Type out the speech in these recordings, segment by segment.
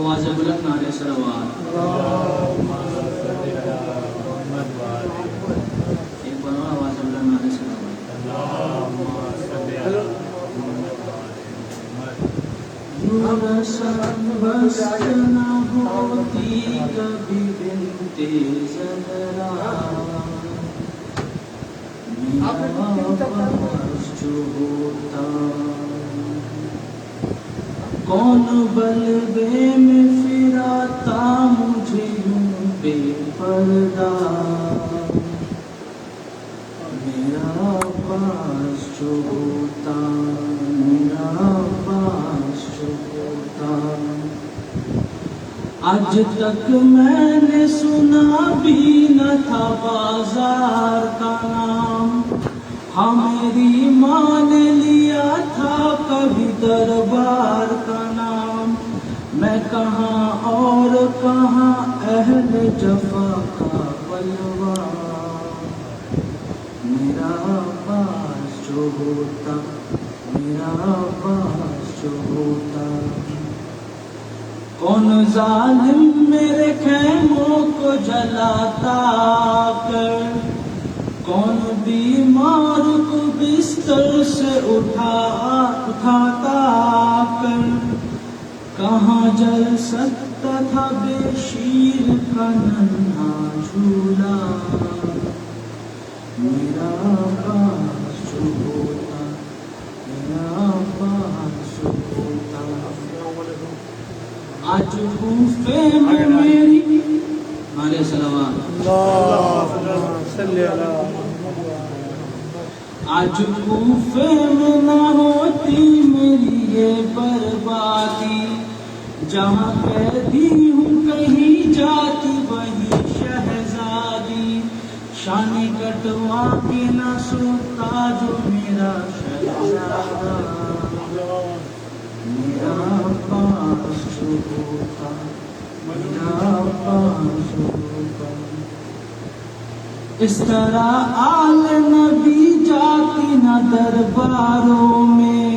آواز بلند نعرہ صلوات. ایک بار اور آواز بلند نعرہ صلوات. رسم بست نہ ہوتی کبھی بنت زہرا، میرا عباس جو ہوتا. کون بلبے میں پھراتا مجھے یوں بے پردہ، میرا عباس جو ہوتا، میرا عباس جو ہوتا. آج تک میں نے سنا بھی نہ تھا بازار کا نام، ہاں میری ماں نے لیا تھا کبھی دربار کا نام. میں کہاں اور کہاں اہل جفا کا بلوا، میرا عباس جو ہوتا، میرا عباس جو ہوتا. کون ظالم میرے خیموں کو جلاتا کر، کون بیمار کو بستر سے اٹھاتا کر. کہاں جل سکتا تھا بے شیر کا ننھا جھولا، میرا عباس جو ہوتا، میرا عباس جو ہوتا. آج کوفے میں میری نعرہ صلوات. آج کوفے میں نہ ہوتی میری یہ بربادی، جہاں قیدی ہوں کہیں جاتی وہی شہزادی. شان کٹوا کے نہ سوتا جو میرا شہزادہ، میرا عباس جو ہوتا، میرا عباس جو ہوتا. اس طرح آل نبی جاتی نہ درباروں میں،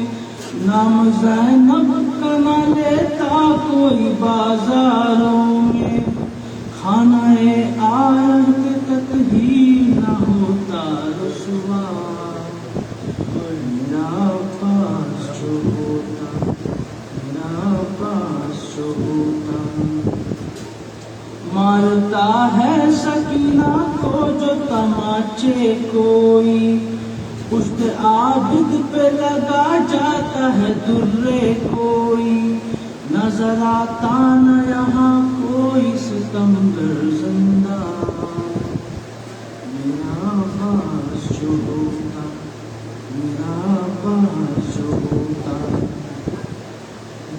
نام زینب کا نہ لیتا کوئی بازاروں میں. خانہ آیت تک ہی نہ ہوتا رسوا، میرا عباس جو ہوتا، میرا عباس جو ہوتا. مارتا ہے سکینہ کو جو تماچے کوئی، پشت عابد پہ لگا جاتا ہے درے کوئی. نظر آتا نہ یہاں کوئی ستمگر زندہ، میرا عباس جو ہوتا، میرا عباس جو ہوتا.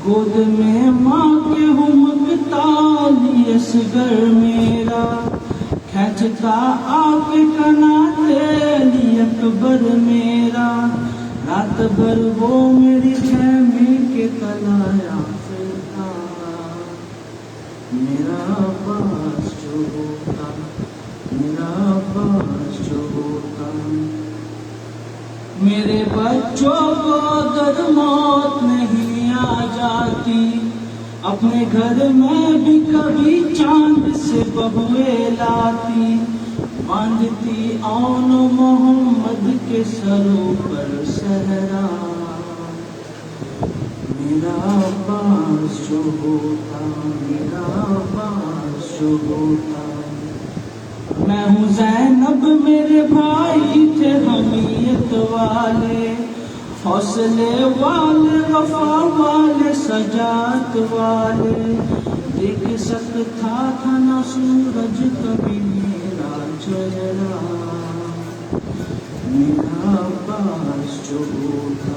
گود میں ماں کے ہمکتا لی اصغر میرا، کھینچتا آپ کناتے لی اکبر میرا. رات بھر وہ میری خیمے کے تلایا پھرتا، میرا عباس جو ہوتا، میرا عباس جو ہوتا. میرے بچوں کو اگر موت نہیں آ جاتی، اپنے گھر میں بھی کبھی چاند سے بہوے لاتی. باندھتی اون محمد کے سروں پر صحرا، میرا عباس جو ہوتا، میرا عباس جو ہوتا. میں ہوں زینب میرے بھائی تھے حمیت والے، حوصلے والے، وفا والے، سجات والے. دیکھ سکتا تھا نہ سورج کبھی میرا چہرہ، میرا عباس جو ہوتا،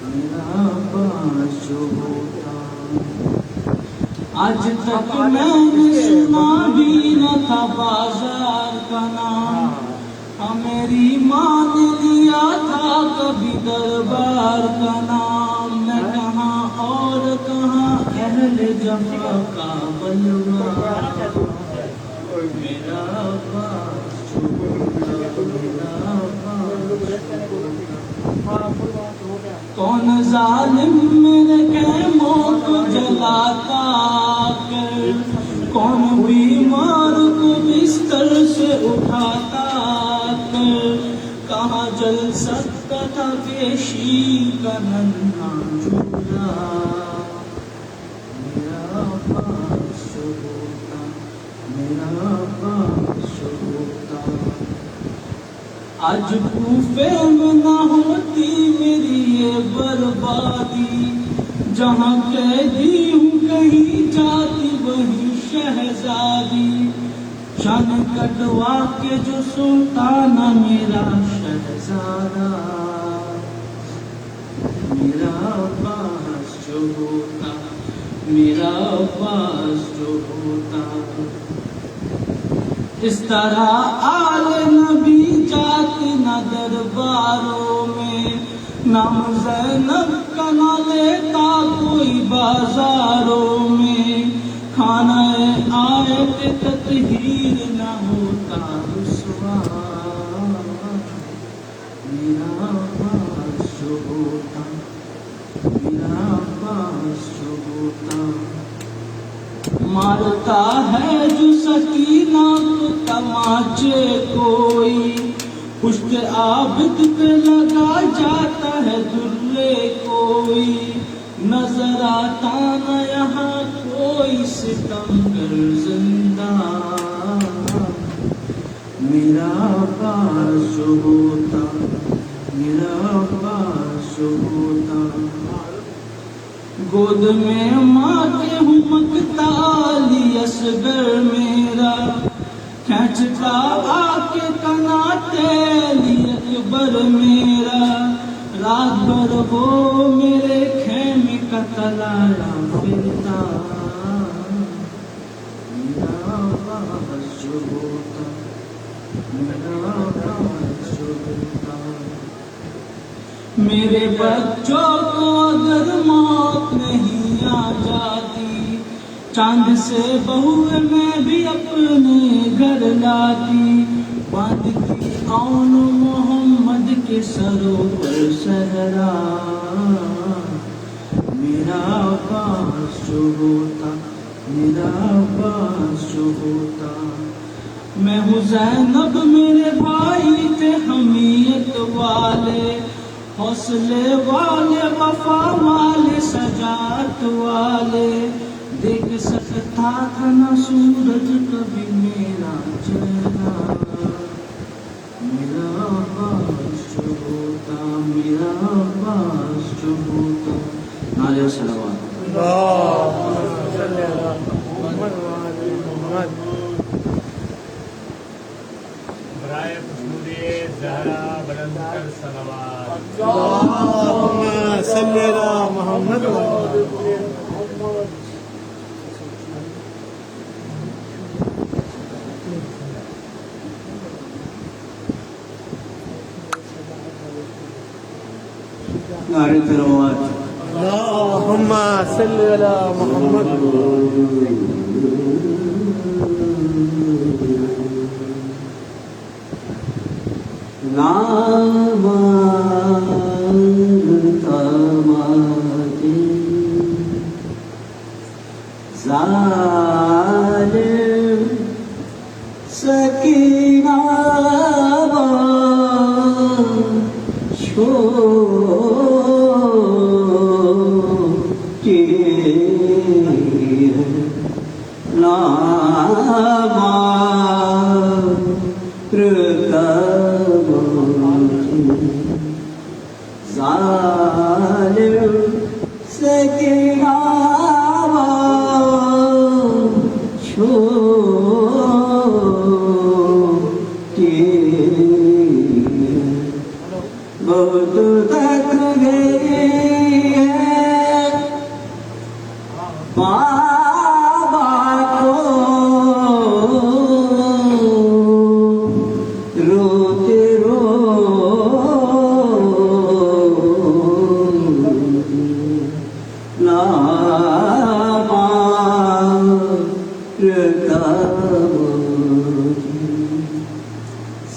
میرا عباس جو ہوتا. آج تک میں نے سنا بھی نہ تھا بازار کا نام، ہاں میری ماں نے لیا تھا کبھی دربار کا نام. میں کہاں اور کہاں اہل جفا کا بلوا، میرا عباس جو ہوتا، میرا عباس جو ہوتا. کون ظالم میرے خیموں کو جلاتا کر، کون بیمار کو بستر سے اٹھاتا کر، کہاں جل سکتا تھا پیشی کا ننھا جھولا، میرا عباس جو ہوتا، میرا عباس جو ہوتا، آج کوفے میں نہ ہوتی میری یہ بربادی، جہاں قیدی ہوں کہیں جاتی وہی شہزادی، شان کٹوا کے جو سلطانہ میرا شہزادہ، میرا عباس جو ہوتا، میرا عباس جو ہوتا، اس طرح آل نبی جاتی نہ درباروں میں، نام زینب کا نہ لیتا کوئی بازاروں میں، کھانا آیت تطہیر نہ ہوتا رسوا، میرا عباس جو ہوتا، میرا عباس جو ہوتا، مارتا ہے جو سکینہ کو تماچے کوئی، پشت عابد پہ لگا جاتا ہے درے کوئی، نظر آتا نہ یہاں کوئی ستمگر زندہ، میرا عباس جو ہوتا، میرا عباس جو ہوتا، گود میں ماں کے ہوں مکتا علی اصغر میرا، کھینچتا آ کے کناتے علی اکبر میرا، رات بھر ہو میرے خیمے کا تلایا پھرتا، میرا عباس جو ہوتا، میرا عباس جو ہوتا، میرے بچوں کو اگر موت نہیں آ جاتی، چاند سے بہو میں بھی اپنے گھر لاتی، باندھتی اون محمد کے سروں پر صحرا، میرا عباس جو ہوتا، میرا عباس جو ہوتا، میں ہوں زینب میرے بھائی تھے حمیت والے، حوصلے والے، وفا والے، سجاعت والے، دیکھ سکتا تھا نہ سورج کبھی میرا چہرہ، میرا عباس جو ہوتا، میرا عباس جو ہوتا، نعرہ صلوات، اللہم صلی علی محمد وعلی محمد۔ برائے حضور زہرا بلند کر صلوات، اللہم صلی علی محمد وعلی محمد۔ نعرہ صلوات، اللہم صلی علی محمد۔ نام تماجی ظالم سکینہ ظالم سکینہ بہت تک گئی ہے بابا کو روتے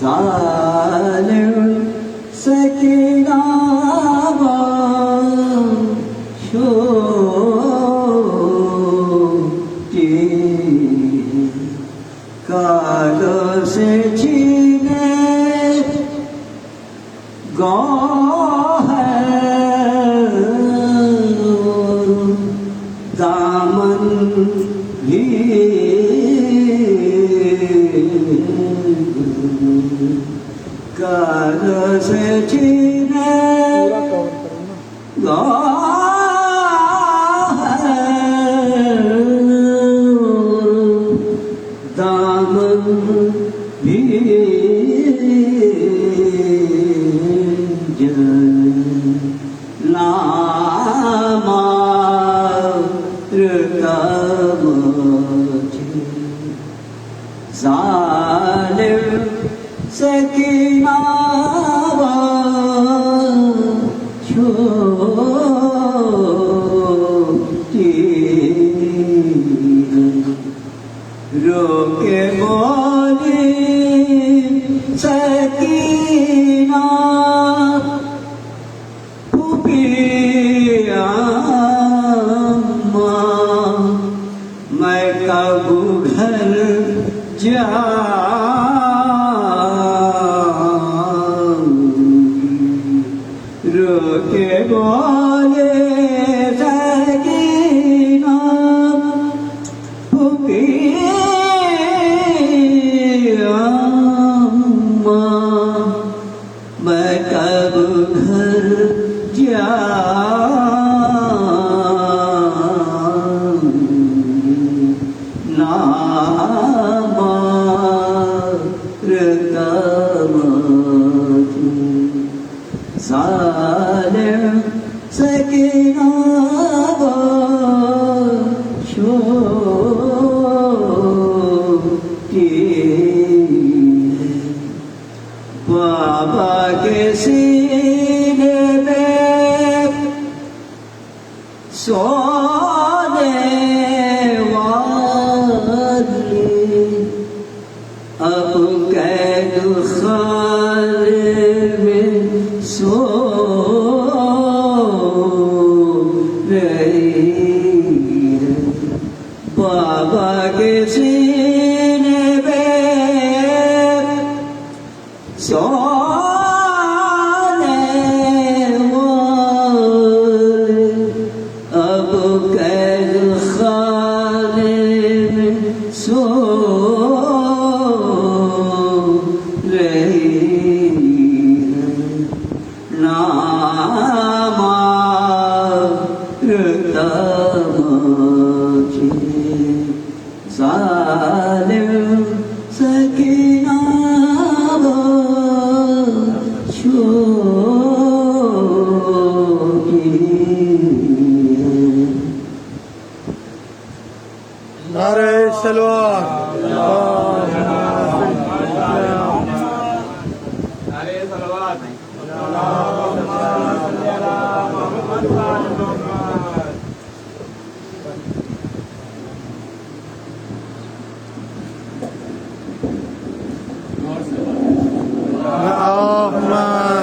ظالم سکینہ دامن بھی کار سے چھینے گا دامن بھی ظالم سکینہ چھوٹی روکے بولی سکینہ میں کب گھر جاؤں روکے بولے سکینہ میں کب گھر ظالم سکینہ چھوٹی بابا کے سینے میں سونے والی اب قید خانے میں سو رہی ہے بابا کے سینے میں سونے والے اب قید خانے میں سو رہی ہے نامارتا مجھے ظالم سکینہ نعرہ سلوات اللهم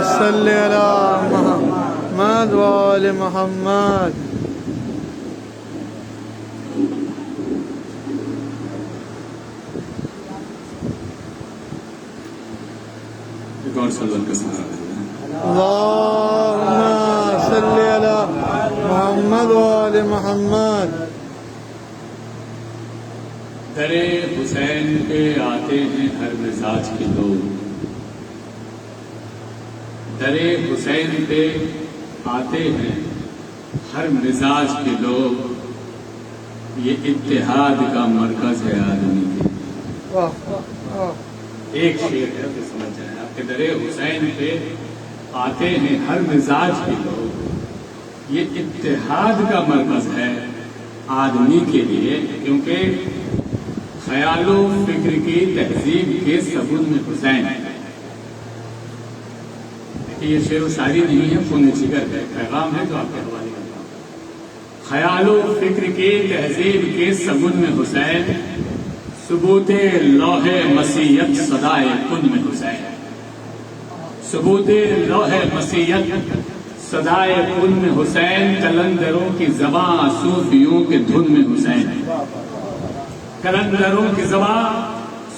صل على محمد وآل محمد اللهم صل على محمد وآل محمد در حسین پہ آتے ہیں ہر مزاج کے لوگ در حسین پہ آتے ہیں ہر مزاج کے لوگ یہ اتحاد کا مرکز ہے آدمی کے ایک شعر ہے تو سمجھ جائیں آپ کہ در حسین پہ آتے ہیں ہر مزاج کے لوگ یہ اتحاد کا مرکز ہے آدمی کے لیے کیونکہ خیال و فکر کی تہذیب کے سبب میں حسین ہے یہ شعر و شاعری نہیں ہے خون جگر ہے پیغام ہے تو آپ کے حوالے کرتا ہوں خیال و فکر کی تہذیب کے سبب میں حسین ثبوت لوح مسیحیت صدائے کن میں حسین ثبوت لوح مسیحیت صدائے کن میں حسین کلندروں کی زباں صوفیوں کے دھن میں حسین کلندروں کی زباں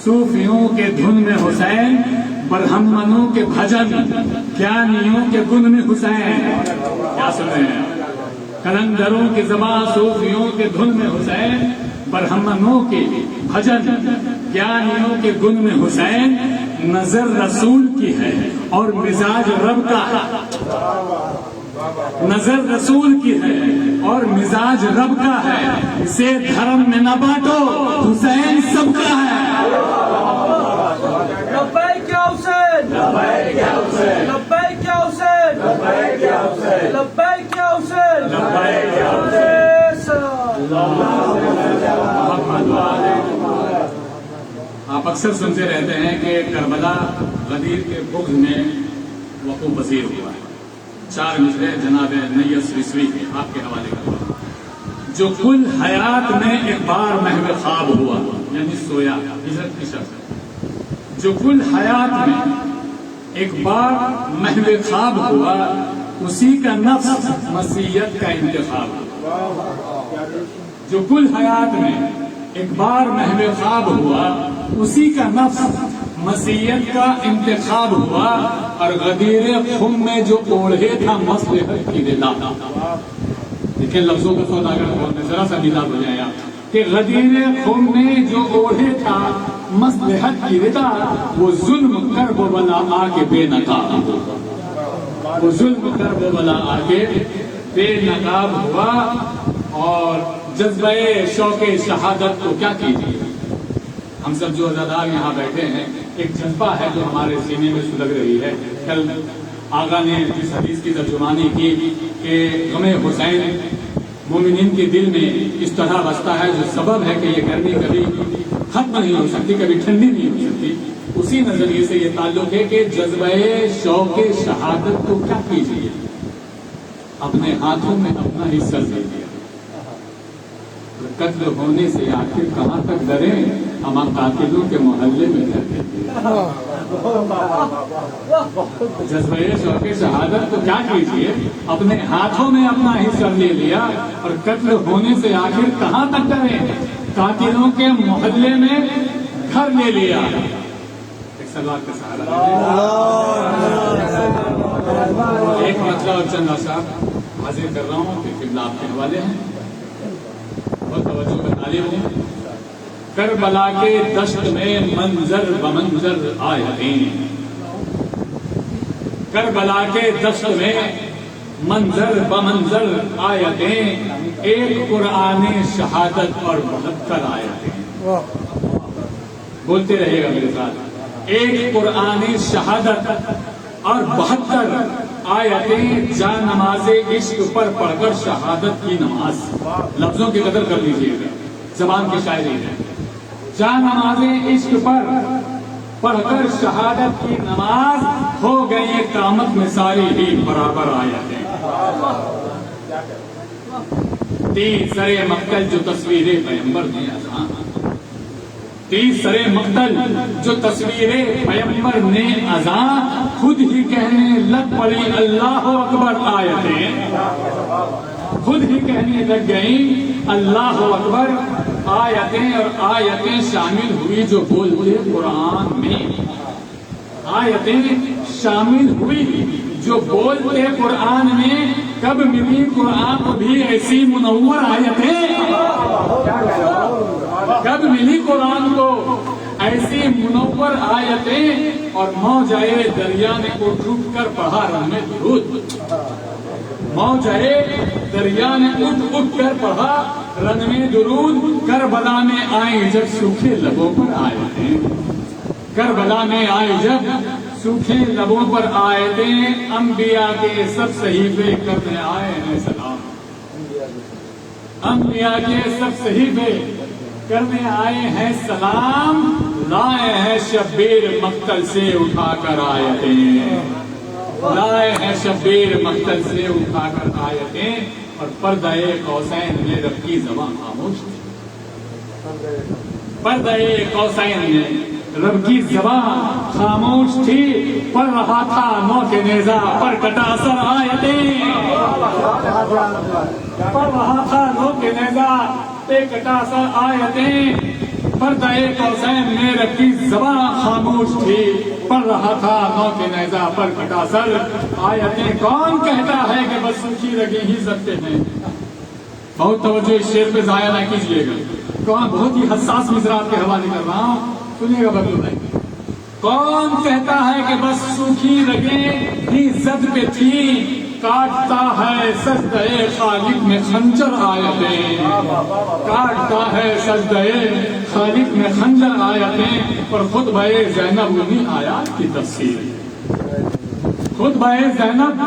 صوفیوں کے دھن میں حسین برہمنوں کے بھجن گیانیوں کے گن میں حسین کیا سن رہے ہیں کلندروں کی زباں صوفیوں کے دھن میں حسین، برہمنوں کے بھجن گیانیوں کے گن میں حسین، نظر رسول کی ہے اور مزاج رب کا ہے، نظر رسول کی ہے اور مزاج رب کا ہے، اسے دھرم میں نہ بانٹو، حسین سب کا ہے۔ لبیک یا حسین، لبیک یا حسین، لبیک یا حسین، لبیک یا حسین، لبیک یا حسین، لبیک یا حسین۔ آپ اکثر سنتے رہتے ہیں کہ کربلا غدیر کے بغض میں وقوع پذیر ہوا ہے۔ 4 مصرے جناب نیت سویسوی کے آپ کے حوالے کرتا ہوں۔ جو کل حیات میں ایک بار محو خواب ہوا، یعنی سویا، ہجرت کی شرط ہے۔ جو کل حیات میں ایک بار محو خواب ہوا، اسی کا نفس مسیحیت کا انتخاب ہوا۔ جو کل حیات میں ایک بار محو خواب ہوا، اسی کا نفس مسیحیت کا انتخاب ہوا، اور غدیر خم میں جو اوڑھے تھا مصلحت کی رضا۔ دیکھیں لفظوں کا سوداگر بولنے، ذرا سا بیدار ہو جائے آپ کہ غدیر خم میں جو اوڑھے تھا مصلحت کی رضا، وہ ظلم کر و بلا آ کے بے نقاب ہوا، وہ ظلم کر و بلا آ کے بے نقاب ہوا۔ اور جذبہ شوق شہادت کو کیا کیجیے، ہم سب جو عزادار یہاں بیٹھے ہیں، ایک جذبہ ہے جو ہمارے سینے میں سلگ رہی ہے۔ کل آقا نے اس حدیث کی ترجمانی کی کہ غم حسین مومنین کے دل میں اس طرح بستا ہے، جو سبب ہے کہ یہ گرمی کبھی ختم نہیں ہو سکتی، کبھی ٹھنڈی نہیں ہو سکتی۔ اسی نظریے سے یہ تعلق ہے کہ جذبہ شوق شہادت کو کیا کیجیے، اپنے ہاتھوں میں اپنا حصہ دیجیے۔ قتل ہونے سے آخر کہاں تک ڈریں، ہم قاتلوں کے محلے میں ڈرتے ہیں۔ جذبہ شوق شہادت کو کیا کیجیے، اپنے ہاتھوں میں اپنا حصہ لے لیا، اور قتل ہونے سے آخر کہاں تک ڈریں، قاتلوں کے محلے میں گھر لے لیا۔ ایک سلوات کا سہارا ایک مسئلہ اور چند آثار حاضر کر رہا ہوں کہ قبلہ آپ کے حوالے ہیں، بہت توجہ کا طالب ہوں۔ کربلا کے دشت میں منظر بمنظر آیتیں، کربلا کے دشت میں منظر بمنظر آیتیں، ایک قرآن شہادت اور 72 آیتیں۔ بولتے رہیے گا میرے ساتھ، ایک قرآن شہادت اور 72 آیتیں، جا نماز عشق پر پڑھ کر شہادت کی نماز۔ لفظوں کی قدر کر لیجیے گا، زبان کی شاعری ہے۔ جا نماز عشق پر پڑھ کر شہادت کی نماز، ہو گئی قیامت میں ساری ہی برابر آیتیں۔ تیسرے مقتل جو تصویر پیغمبر نے اذان، تیسرے مقتل جو تصویر پیغمبر نے اذان، خود ہی کہنے لگ پڑی اللہ اکبر آیتیں، خود ہی کہنے لگ گئی اللہ اکبر آیتیں، اور آیتیں شامل ہوئی جو بولتے قرآن میں، آیتیں شامل ہوئی جو بولتے قرآن میں۔ کب ملی قرآن کو بھی ایسی منور آیتیں، کب ملی قرآن کو ایسی منور آیتیں، اور موجائے دریا نے اٹھ اٹھ کر پڑھا رحم درود، موجائے دریا نے اٹھ اٹھ کر پڑھا رن میں درود۔ کربلا میں آئے جب سوکھے لبوں پر آیتیں، کربلا میں آئے جب سوکھے لبوں پر آیتیں، انبیاء کے سب صحیفے کرنے آئے ہیں سلام، انبیاء کے سب صحیفے کرنے آئے ہیں سلام، لائے ہیں شبیر مقتل سے اٹھا کر آیتیں، لائے ہیں شبیر مقتل سے اٹھا کر آیتیں، اور پردہ قوسین میں رب کی زبان خاموش تھی، پردہ قوسین میں رب کی زبان خاموش تھی، پڑھ رہا تھا موت نیزہ پر کٹا سر آیتیں، پڑھ رہا تھا موت نیزہ پہ کٹا سر آیتیں، پردہ قوسین میں رب کی زبان خاموش تھی، پڑھ رہا تھا نو کے نیزہ پر کٹا سر، آیتیں کون کہتا ہے کہ بس سوکھی رگیں ہی سکتے ہیں۔ بہت توجہ اس شعر پہ ضائع نہ کیجیے گا، کون بہت ہی حساس مصرات کے حوالے کر رہا ہوں، سنیے گا بدلو بھائی۔ کون کہتا ہے کہ بس سوکھی رگیں ہی زد پہ تھی، کاٹتا ہے سجدہ خالق میں خنجر آیتیں، کاٹتا ہے سجدہ خالق میں خنجر آیتیں، اور خطبہ زینب انہی آیات کی تفسیر، خطبہ زینب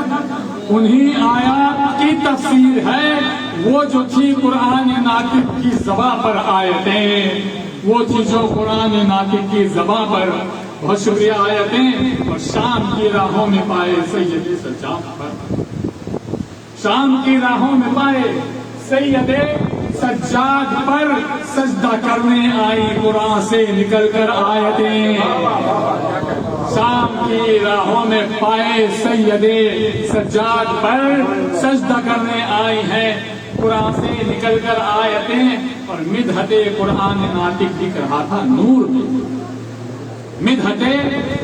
انہی آیات کی تفسیر ہے، وہ جو تھی قرآن ناطق کی زباں پر آیتیں، وہ تھی جو قرآن ناطق کی زباں پر، بہت شکریہ، آیتیں، اور شام کی راہوں میں پائے سید سجاد پر، شام کی راہوں میں پائے سید سجاد پر، سجدہ کرنے آئی قرآن سے نکل کر آیتیں، شام کی راہوں میں پائے سید سجاد پر، سجدہ کرنے آئی ہیں قرآن سے نکل کر آیتیں، اور مدحت قرآن ناطق لکھ رہا تھا نور میں، مدحت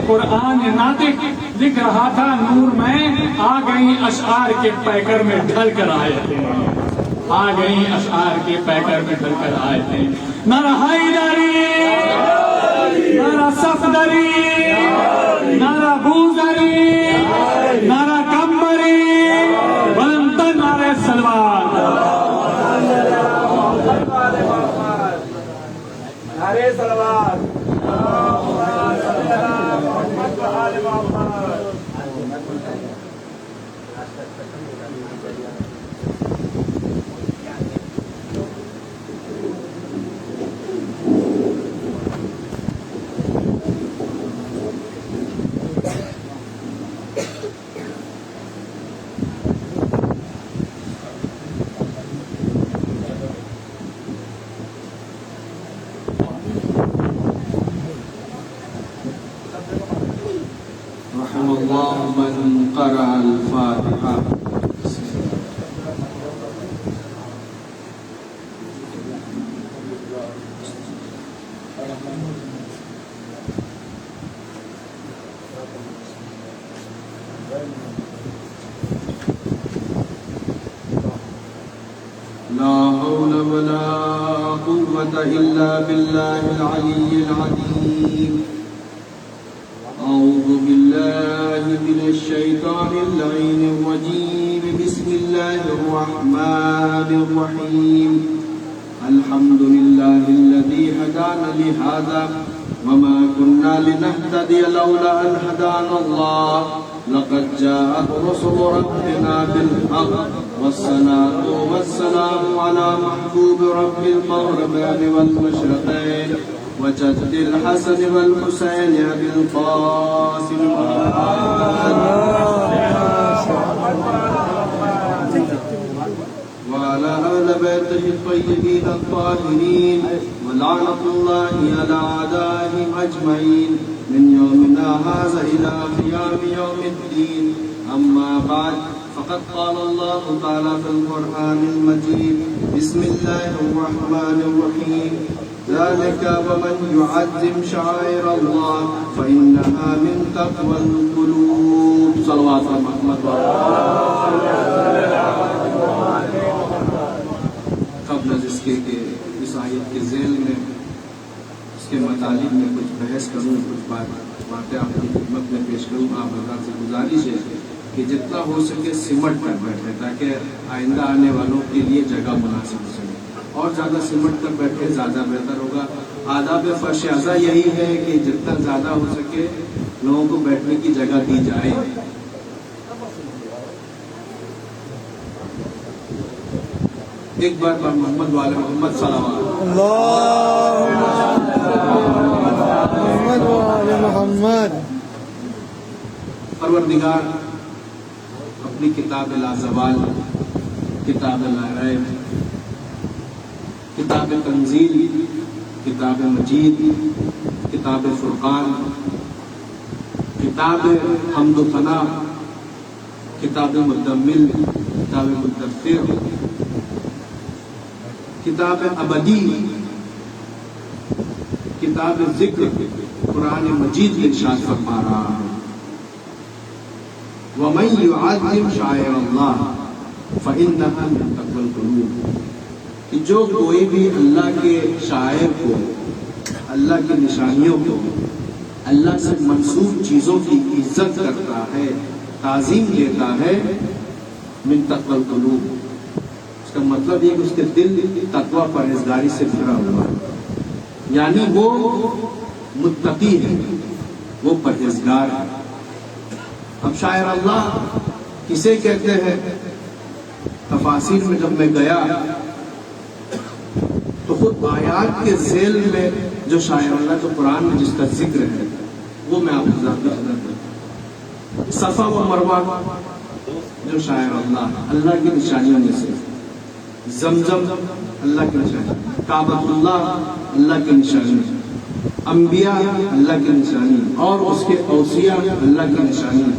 قرآن ناطق لکھ رہا تھا نور میں، آ گئی اشعار کے پیکر میں ڈھل کر آیتیں، آ گئی اشعار کے پیکر میں ڈھل کر آیتیں، نہ حیدری نہ صفدری نہ بوزری نہ کمبری بلند نعرہ سلوات، نعرہ سلوات، رحم اللہ من قرأ الفاتحہ۔ لا حول ولا قوة إلا بالله العلي العظيم۔ أعوذ بالله من الشيطان اللعين الرجيم، بسم الله الرحمن الرحيم، الحمد لله الذي هدانا لهذا وما كنا لنهتدي لولا أن هدانا الله، لقد جاءت رسل ربنا بالحق، والصلاة والسلام على محبوب رب المغربين والمشرقين، وجد الحسن والحسين أبي القاسم وعلى أهل بيته الطيبين الطاهرين، ولعنة الله على أعدائهم أجمعين من يومنا هذا إلى قيام يوم الدين، أما بعد، فقد قال الله تعالى في القرآن المجيد، بسم الله الرحمن الرحيم، ذلك ومن يعظم شعائر الله فإنها من تقوى القلوب۔ صلوات محمد قبل از اس کے کہ اس آیت کے ذیل میں اس کے متعلق میں کچھ بحث کروں، کچھ باتیں آپ کی خدمت میں پیش کروں، آپ حضرات سے گزارش ہے کہ جتنا ہو سکے سمٹ کر بیٹھے تاکہ آئندہ آنے والوں کے لیے جگہ مناسب ہو سکے، اور زیادہ سمٹ کر بیٹھے زیادہ بہتر ہوگا۔ آداب فرش اعضا یہی ہے کہ جتنا زیادہ ہو سکے لوگوں کو بیٹھنے کی جگہ دی جائے۔ ایک بار محمد والے محمد صلوات محمد وآل محمد۔ پروردگار اپنی کتاب لازوال، کتاب لا ریب، کتاب تنزیل، کتاب مجید، کتاب فرقان، کتاب حمد و ثنا، کتاب مدمل، کتاب مدثر، کتاب ابدی، کتاب ذکر قرآن مجید میں ارشاد فرما رہا ہے وَمَن يُعَظِّمْ شَعَائِرَ اللَّهِ فَإِنَّهَا مِن تَقْوَى الْقُلُوبِ، کہ جو کوئی بھی اللہ کے شاعر کو، اللہ کی نشانیوں کو، اللہ سے منسوب چیزوں کی عزت کرتا ہے، تعظیم دیتا ہے، من تقوی القلوب، اس کا مطلب یہ کہ اس کے دل تقوی پرہیزگاری سے بھرا ہوا ہے، یعنی وہ متقی ہے، وہ پرہیزگار ہے۔ اب شاعر اللہ کسے کہتے ہیں؟ تفاسیر میں جب میں گیا تو خود آیات کے ذیل میں جو شاعر اللہ جو قرآن میں جس کا ذکر ہے وہ میں آپ کو ذاتی کرتا، صفا و مروہ جو شاعر اللہ کی نشانیوں میں سے، زمزم اللہ کی نشانی، کعبۃ اللہ اللہ کی نشانی، انبیاء اللہ کی نشانی اور اس کے اوصیاء اللہ کی نشانی،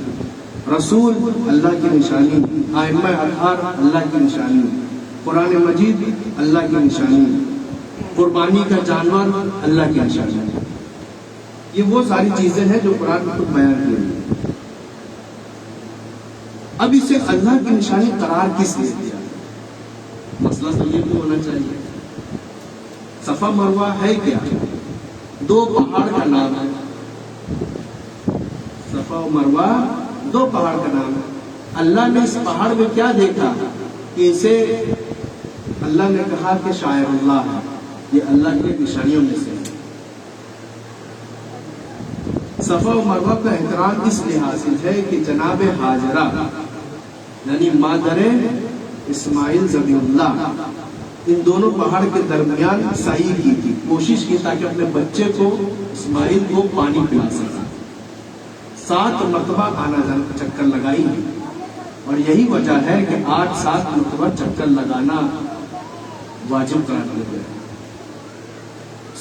رسول اللہ کی نشانی، ائمہ اطہار اللہ کی نشانی، قرآن مجید اللہ کی نشانی، قربانی کا جانور اللہ کی نشانی۔ یہ وہ ساری چیزیں ہیں جو قرآن میں خود بیان کی ہیں۔ اب اسے اللہ کی نشانی قرار کس نے دیا؟ مسئلہ تو یہ بھی ہونا چاہیے، صفا مروہ ہے کیا؟ دو پہاڑ کا نام ہے، صفا و مروہ دو پہاڑ کا نام ہے۔ اللہ نے اس پہاڑ میں کیا دیکھا کہ اسے اللہ نے کہا کہ شاعر اللہ ہے، یہ اللہ کی نشانیوں میں سے ہے۔ صفا و مروہ کا احترام اس لحاظ سے ہے کہ جناب ہاجرہ یعنی مادر اسماعیل ذبیح اللہ ان دونوں پہاڑ کے درمیان سعی کی تھی، کوشش کی تاکہ اپنے بچے کو اسماعیل کو پانی پلا سکے۔ 7 مرتبہ آنا جانا چکر لگائی، اور یہی وجہ ہے کہ 8-7 مرتبہ چکر لگانا واجب قرار دیا گیا،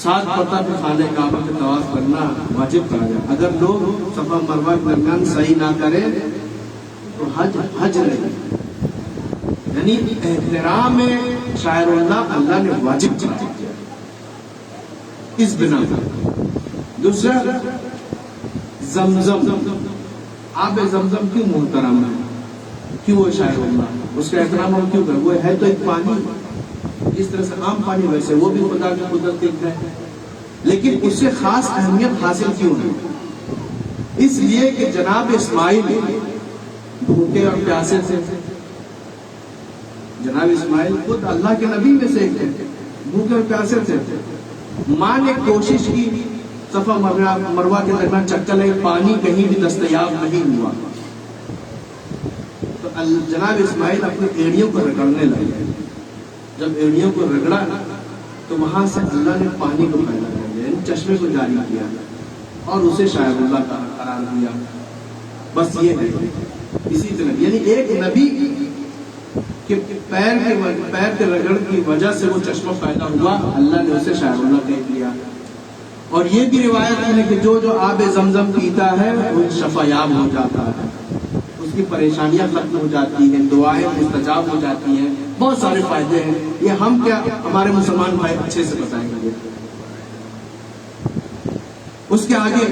7 مرتبہ خانہ کعبہ کا طواف کرنا واجب قرار دیا۔ اگر لوگ صفا مروہ کے درمیان سعی نہ کریں تو حج نہیں، یعنی احترام شاعر اللہ نے واجب قرار دیا اس بنا پر۔ دوسرا، زمزم، آب زمزم کیوں محترم ہے؟ کیوں وہ شاعر اللہ اس کا احترام ہم کیوں کریں؟ وہ ہے تو ایک پانی، اس طرح سے عام پانی ویسے وہ بھی خدا کی قدرت ایک ہے، لیکن اس سے خاص اہمیت حاصل کیوں ہے؟ اس لیے کہ جناب اسماعیل بھوکے اور پیاسے تھے، جناب اسماعیل خود اللہ کے نبی میں سے ایک تھے، بھوکے اور پیاسے تھے۔ ماں نے کوشش کی، صفا مروہ کے درمیان چکر لگے، پانی کہیں بھی دستیاب نہیں ہوا، تو جناب اسماعیل اپنی ایڑیوں کو رگڑنے لگے۔ جب ایڑیوں کو رگڑا تو وہاں سے اللہ نے پانی کو پیدا کر دیا، یعنی چشمے کو جاری کیا اور اسے شاعر اللہ کا قرار دیا۔ بس یہ ہے، اسی طرح یعنی ایک نبی کہ پیر کے رگڑ کی وجہ سے وہ چشمہ پیدا ہوا، اللہ نے اسے شاعر اللہ کہہ دیا۔ اور یہ بھی روایت ہے کہ جو آب زمزم پیتا ہے وہ شفا یاب ہو جاتا ہے، اس کی پریشانیاں ختم ہو جاتی ہیں، دعائیں مستجاب ہو جاتی ہیں، بہت سارے فائدے ہیں۔ یہ ہم کیا ہمارے مسلمان بھائی اچھے سے بتائیں گے۔ اس کے آگے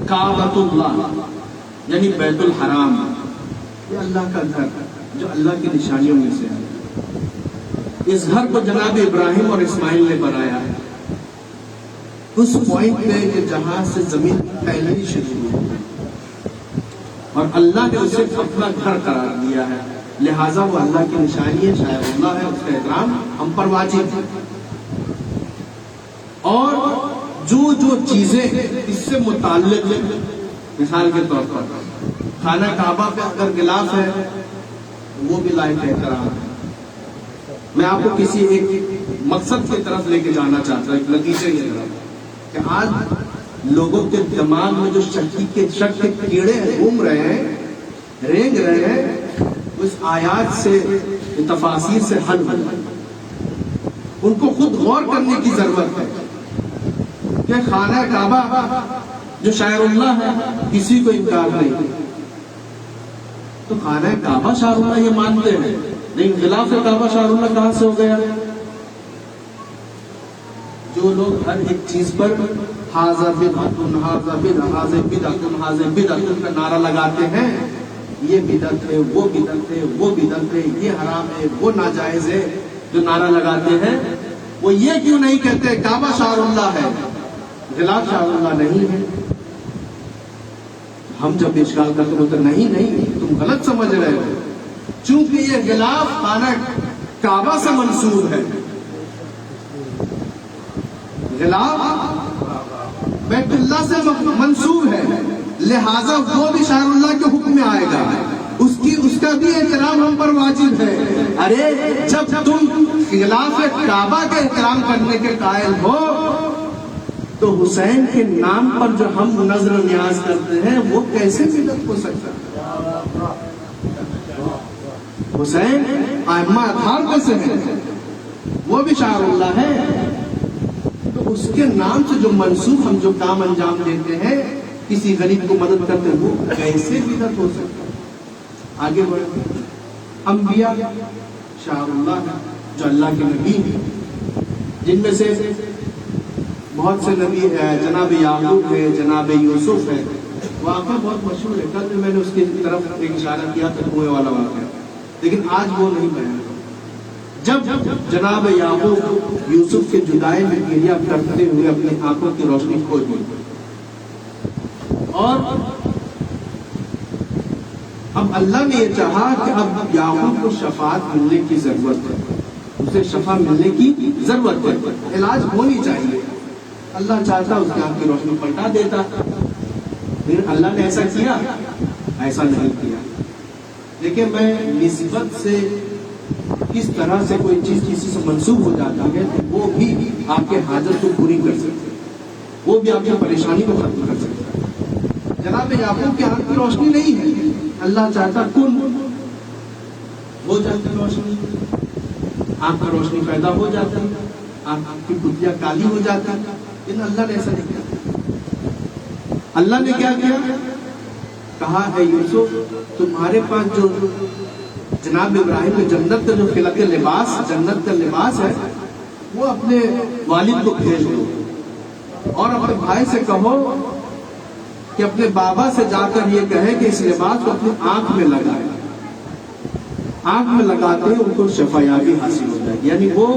کعبۃ اللہ یعنی بیت الحرام، یہ اللہ کا گھر جو اللہ کی نشانیوں میں سے ہے۔ اس گھر کو جناب ابراہیم اور اسماعیل نے بنایا ہے، اس پوائنٹ پہ کہ جہاں سے زمین پھیلنی شروع ہوئی، اور اللہ نے اسے اپنا گھر قرار دیا ہے، لہٰذا وہ اللہ کی نشانی ہے، شاعر اللہ ہے، اس کا احترام ہم پر واجب ہے۔ اور جو چیزیں اس سے متعلق ہیں، مثال کے طور پر خانہ کعبہ پہ اگر غلاف ہے وہ بھی لائق احترام ہے۔ میں آپ کو کسی ایک مقصد کی طرف لے کے جانا چاہتا ہوں، ایک نتیجے کی طرف، کہ آج لوگوں کے دماغ میں جو شک کے کیڑے گھوم رہے ہیں، رینگ رہے ہیں، اس آیات سے تفاسیر سے حل ہو، ان کو خود غور کرنے کی ضرورت ہے کہ خانہ کعبہ جو شاعر اللہ ہے کسی کو انکار نہیں، تو خانہ کعبہ شاعر اللہ یہ مانتے ہیں، لیکن غلاف کعبہ شاعر اللہ کہاں سے ہو گیا؟ جو لوگ ہر ایک چیز پر حاذا بدعتن حاذا بدعتن حاذا بدعتن حاذا بدعتن کا نعرہ لگاتے ہیں، یہ بدعت ہے، وہ بدعت ہے، وہ بدعت ہے، یہ حرام ہے، وہ ناجائز ہے، جو نعرہ لگاتے ہیں وہ یہ کیوں نہیں کہتے کعبہ شعار اللہ ہے، غلاف شعار اللہ نہیں ہے؟ ہم جب اشکال کرتے ہیں تو نہیں تم غلط سمجھ رہے ہو، چونکہ یہ غلاف خانہ کعبہ سے منسوب ہے، غلاف بیت اللہ سے منسوب ہے، لہذا وہ بھی شعار اللہ کے حکم میں آئے گا، اس کا بھی احترام ہم پر واجب ہے۔ ارے جب تم غلاف کعبہ کا احترام کرنے کے قائل ہو تو حسین کے نام پر جو ہم نظر و نیاز کرتے ہیں وہ کیسے بدعت ہو سکتا ہے؟ حسین ائمہ اطہار میں سے ہے، وہ بھی شاعر اللہ ہے، تو اس کے نام سے جو منسوب ہم جو کام انجام دیتے ہیں، کسی غریب کو مدد کرتے ہیں، وہ کیسے بدعت ہو سکتا ہے؟ آگے بڑھیں۔ انبیاء شاعر اللہ ہے، جو اللہ کے نبی ہیں، جن میں سے بہت سے نبی ہے، جناب یعقوب ہے، جناب یوسف ہے، واقعہ بہت مشہور ہے، کل میں نے اس کی طرف ایک اشارہ کیا تھا، کنویں والا واقعہ، لیکن آج وہ نہیں بیان کروں۔ جب جناب یعقوب یوسف کے جدائی میں گریہ کرتے ہوئے اپنی آنکھوں کی روشنی کھو دی، اور اب اللہ نے یہ چاہا کہ اب یعقوب کو شفاعت ملنے کی ضرورت ہے، اسے شفا ملنے کی ضرورت ہے، علاج ہونی چاہیے، اللہ چاہتا اس کی آنکھ کی روشنی پلٹا دیتا، لیکن اللہ نے ایسا کیا؟ ایسا نہیں کیا۔ لیکن میں نسبت سے کس طرح سے کوئی چیز کسی سے منسوب ہو جاتی ہے تو وہ بھی آپ کے حاجت کو پوری کر سکتے ہیں، وہ بھی آپ کی پریشانی کو ختم کر سکتا ہے۔ جناب یعقوب کی آنکھ کی روشنی نہیں ہے، اللہ چاہتا کن ہو جاتی روشنی، آنکھ کی روشنی پیدا ہو جاتی، آنکھ کی پتلیاں کالی ہو جاتی، لیکن اللہ نے ایسا نہیں کیا۔ اللہ نے کیا کیا؟ کہا ہے یوسف تمہارے پاس جو جناب ابراہیم کے جنت کا جو خلق لباس، جنت کا لباس ہے، وہ اپنے والد کو بھیج دو اور اپنے بھائی سے کہو کہ اپنے بابا سے جا کر یہ کہے کہ اس لباس کو اپنی آنکھ میں لگائے، آنکھ میں لگاتے ہیں ان کو شفا یابی حاصل ہو جائے گی، یعنی وہ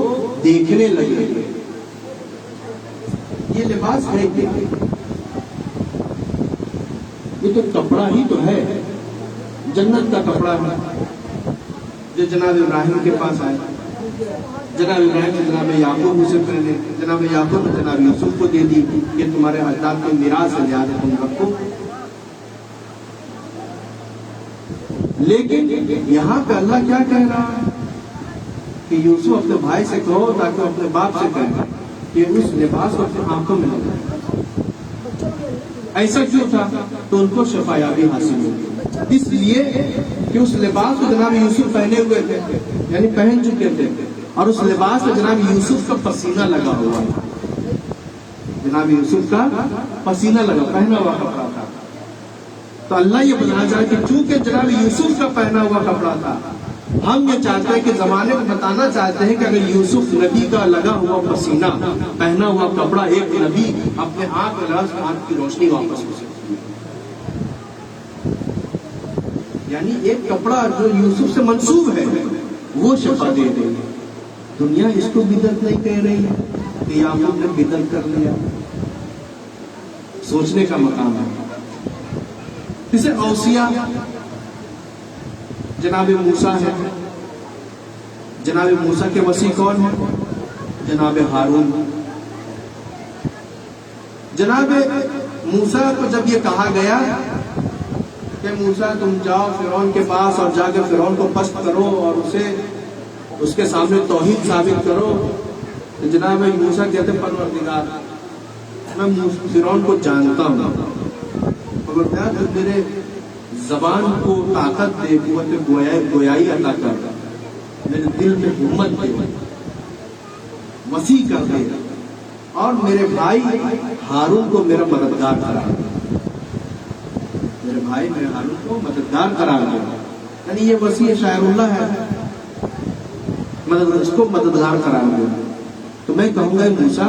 دیکھنے لگے گے۔ یہ لباس ہے کہ یہ تو کپڑا ہی تو ہے، جنت کا کپڑا ہے جو جناب ابراہیم کے پاس آئے، جناب ابراہیم نے جناب یعقوب سے پہنے، جناب یعقوب نے جناب یوسف کو دے دی، یہ تمہارے اجداد کو میراث ہے، لہٰذا تم رکھو۔ لیکن یہاں پہ اللہ کیا کہہ رہا ہے کہ یوسف اپنے بھائی سے کہو تاکہ وہ اپنے باپ سے کہے کہ اس لباس کو اپنی آنکھوں میں لگائے۔ ایسا کیوں تھا؟ تو ان کو شفا یابی حاصل ہوگی، اس لیے کہ اس لباس کو جناب یوسف پہنے ہوئے تھے، یعنی پہن چکے تھے، اور اس لباس میں جناب یوسف کا پسینہ لگا ہوا تھا، جناب یوسف کا پسینہ لگا، پہنا ہوا کپڑا تھا۔ تو اللہ یہ بتانا چاہتا ہے کہ چونکہ جناب یوسف کا پہنا ہوا کپڑا تھا، ہم یہ چاہتے ہیں کہ زمانے کو بتانا چاہتے ہیں کہ اگر یوسف نبی کا لگا ہوا پسینہ، پہنا ہوا کپڑا ایک نبی اپنے آنکھ میں لگا، آنکھ کی روشنی واپس ہو سکتی ہے، یعنی ایک کپڑا جو یوسف سے منسوب ہے وہ شفا دے دے گی۔ دنیا اس کو بدعت نہیں کہہ رہی ہے کہ یعقوب نے بدعت کر لیا، سوچنے کا مقام ہے۔ اسے اوصیاء جناب موسیٰ ہے، جناب موسیٰ کے وصی کون ہے؟ جناب ہارون۔ جناب موسیٰ کو جب یہ کہا گیا کہ موسیٰ تم جاؤ فرعون کے پاس اور جا کے فرعون کو پست کرو اور اسے اس کے سامنے توحید ثابت کرو، تو جناب موسیٰ کہتے ہیں پروردگار میں فرعون کو جانتا ہوں، پروردگار تو میرے زبان کو طاقت دے، قوت گویائی عطا کر، میرے دل میں ہمت دے، وسیع کر دے، اور میرے بھائی ہارون کو میرا مددگار قرار دے، میرے بھائی میرے ہارون کو مددگار قرار دے، یعنی یہ وسیع شاعر اللہ ہے، اس کو مددگار قرار دے۔ تو میں کہوں گا موسیٰ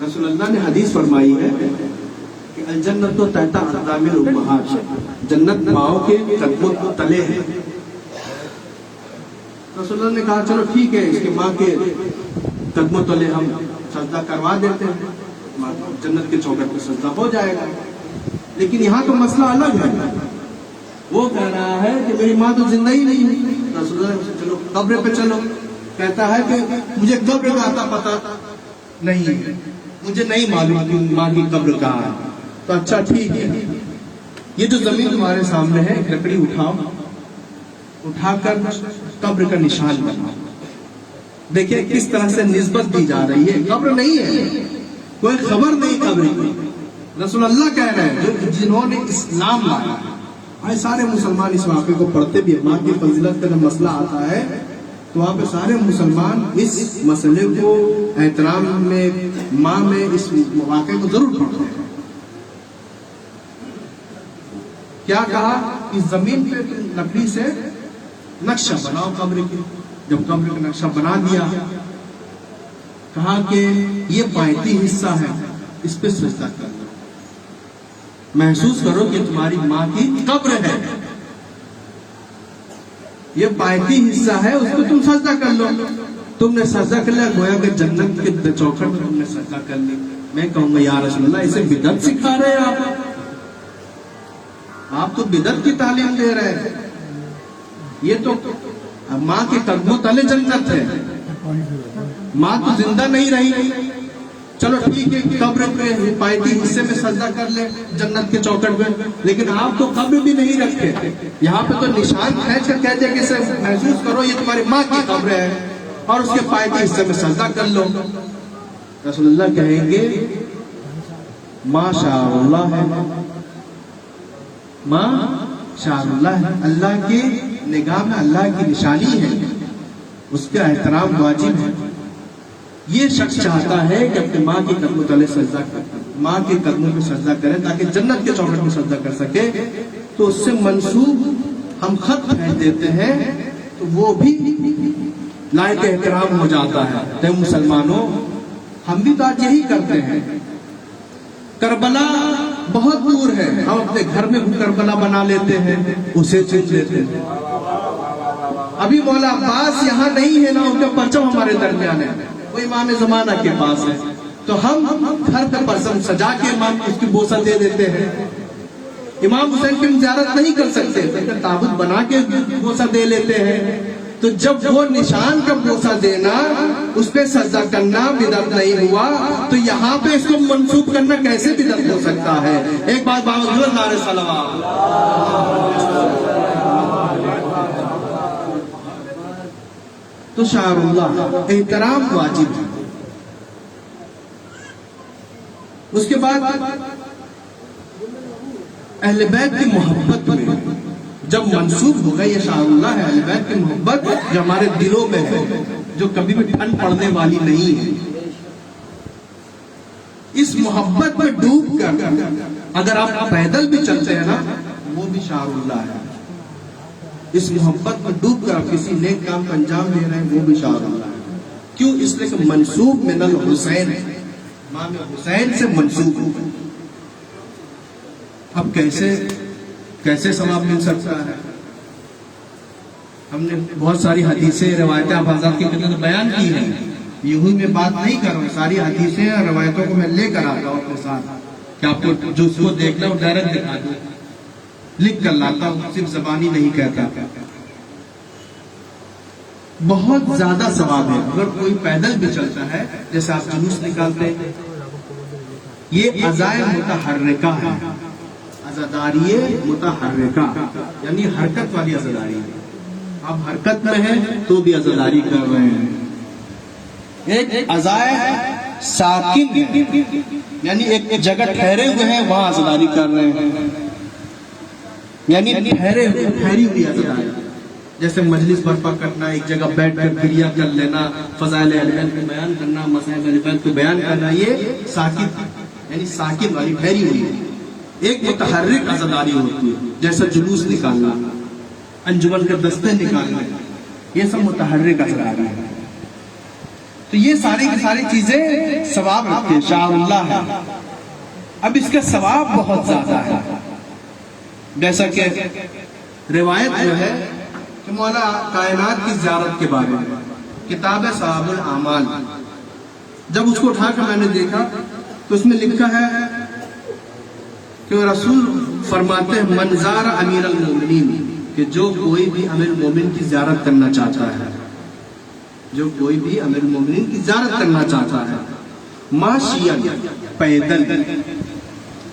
رسول اللہ نے حدیث فرمائی ہے کہ الجنت تحت اقدام الامہات، جنت ماؤں کے قدموں کے تلے ہے۔ رسول اللہ نے کہا چلو ٹھیک ہے، اس کے ماں کے قدموں تلے ہم سجدہ کروا دیتے ہیں، جنت کے چوکٹ پہ سجدہ ہو جائے گا۔ لیکن یہاں تو مسئلہ الگ ہے، وہ کہہ رہا ہے کہ میری ماں تو زندہ ہی نہیں ہے۔ رسول اللہ نے چلو قبر پہ چلو، کہتا ہے کہ مجھے قبر کا آتا پتا نہیں ہے، مجھے نہیں معلوم کہ ماں کی قبر کہاں ہے۔ تو اچھا ٹھیک ہے، یہ جو زمین تمہارے سامنے ہے، لکڑی اٹھاؤ، اٹھا کر قبر کا نشان بناؤ۔ دیکھیں کس طرح سے نسبت دی جا رہی ہے، قبر نہیں ہے، کوئی خبر نہیں قبر کی۔ رسول اللہ کہہ رہے ہیں جنہوں نے اسلام لایا ہے۔ آئے سارے مسلمان اس واقعے کو پڑھتے بھی، ماں کی فضیلت کا مسئلہ آتا ہے تو وہاں پہ سارے مسلمان اس مسئلے کو احترام میں، ماں میں، اس واقعے کو ضرور پڑھتے ہیں۔ کیا کہا کہ زمین پہ لکڑی سے نقشہ بناؤ قبر کی۔ جب قبر کا نقشہ بنا دیا، کہا کہ یہ بائتی حصہ ہے، اس پہ سجدہ کر لو، محسوس کرو کہ تمہاری ماں کی قبر ہے، یہ بائتی حصہ ہے، اس پہ تم سجدہ کر لو۔ تم نے سجدہ کر لیا، گویا کہ جنت کے چوکھٹ میں تم نے سجدہ کر لی۔ میں کہوں گا یا رسول اللہ اسے بدعت سکھا رہے ہیں آپ تو بدعت کی تعلیم دے رہے ہیں۔ یہ تو ماں کے قدموں تلے جنت ہے، ماں تو زندہ نہیں رہی۔ چلو ٹھیک ہے، قبر پہ پائتی حصے میں سجدہ کر لے جنت کے چوکٹ میں، لیکن آپ تو قبر بھی نہیں رکھتے، یہاں پہ تو نشان کھینچ کر کہتے ہیں کہ اسے محسوس کرو یہ تمہاری ماں کی قبر ہے اور اس کے پائتی حصے میں سجدہ کر لو۔ رسول اللہ کہیں گے ماں شاء اللہ ہے، ماں شاء اللہ ہے، اللہ کی نگاہ میں اللہ کی نشانی ہے، اس کا احترام واجب ہے۔ یہ شخص چاہتا ہے کہ اپنی ماں کے قدموں تلے سجدہ کرے، ماں کے قدموں پہ سجدہ کرے تاکہ جنت کے چوکٹ میں سجدہ کر سکے، تو اس سے منسوب ہم خط بھیج دیتے ہیں تو وہ بھی لائق احترام ہو جاتا ہے۔ تو مسلمانوں ہم بھی تو آج یہی کرتے ہیں۔ کربلا بہت دور ہے، ہم اپنے گھر میں کربلا بنا لیتے ہیں، اسے چن لیتے ہیں۔ ابھی مولا عباس یہاں نہیں ہے، نہ ان کا پرچم ہمارے درمیان ہے، وہ امام زمانہ کے پاس ہے، تو ہم گھر پہ پرچم سجا کے امام کو اس کی بوسہ دے دیتے ہیں۔ امام حسین کی زیارت نہیں کر سکتے، تابوت بنا کے بوسہ دے لیتے ہیں۔ تو جب وہ نشان کا بوسہ دینا، اس پہ سجدہ کرنا بدعت نہیں ہوا، تو یہاں پہ اس کو منسوب کرنا کیسے بدعت ہو سکتا ہے؟ ایک بات باوجود نعرہ صلوات۔ تو شعار اللہ احترام واجب ہے۔ اس کے بعد اہل بیت کی محبت میں جب منسوب ہوگا، یہ شعار اللہ ہے، اہل بیت کی محبت جو ہمارے دلوں میں ہے، جو کبھی بھی ٹھنڈ پڑنے والی نہیں ہے، اس محبت میں ڈوب کر اگر آپ پیدل بھی چلتے ہیں نا، وہ بھی شعار اللہ ہے۔ اس محبت میں ڈوب کر کسی نیک کام کا انجام دے رہے ہیں، وہ بھی شعار اللہ ہے۔ کیوں؟ اس لیے کہ منسوب من الحسین ہے، امام حسین سے منسوب ہو۔ اب کیسے ثواب مل سکتا ہے؟ ہم نے بہت ساری حدیثیں، روایتیں آپ حضرات کی خدمت بیان کی ہیں، یوں ہی میں بات نہیں کر رہا ہوں، ساری حدیثیں اور روایتوں کو میں لے کر آتا ہوں اپنے ساتھ کہ آپ کو جو اس کو دیکھنا وہ ڈائریکٹ دکھا دوں، لکھ کر لاتا ہوں، صرف زبانی نہیں کہتا۔ بہت زیادہ ثواب ہے اگر کوئی پیدل بھی چلتا ہے، جیسے آپ جلوس نکالتے ہیں، یہ عزائم متحرکہ ہے، عزاداری متحرکہ یعنی حرکت والی عزاداری ہے۔ آپ حرکت میں ہیں تو بھی عزاداری کر رہے ہیں۔ ایک عزائم ساکن ہے، یعنی ایک جگہ ٹھہرے ہوئے ہیں، وہاں عزاداری کر رہے ہیں، یعنی ٹھہری ہوئی عزاداری، جیسے مجلس برپا کرنا، ایک جگہ بیٹھ کر کریا کر لینا، فضائل اہل بیت کو بیان کرنا، مذہب اہل بیت کو بیان کرنا، یہ ساکن یعنی ساکن والی ٹھہری ہوئی ہے۔ ایک متحرک عزاداری ہوتی ہے، جیسا جلوس نکالنا، انجمن کے دستے نکالنا، یہ سب متحرک عزاداری ہے۔ تو یہ ساری کی ساری چیزیں ثواب رکھتے ہیں، شاء اللہ ہے۔ اب اس کا ثواب بہت زیادہ ہے، جیسا کہ روایت جو ہے کہ مولا کائنات کی زیارت کے بارے میں کتاب ہے صحاب الاعمال، جب اس کو اٹھا کر میں نے دیکھا تو اس میں لکھا ہے کہ رسول فرماتے ہیں من زار امیر المومنین، کہ جو کوئی بھی امیر المومنین کی زیارت کرنا چاہتا ہے، جو کوئی بھی امیر المومنین کی زیارت کرنا چاہتا ہے، ماشیاً پیدل،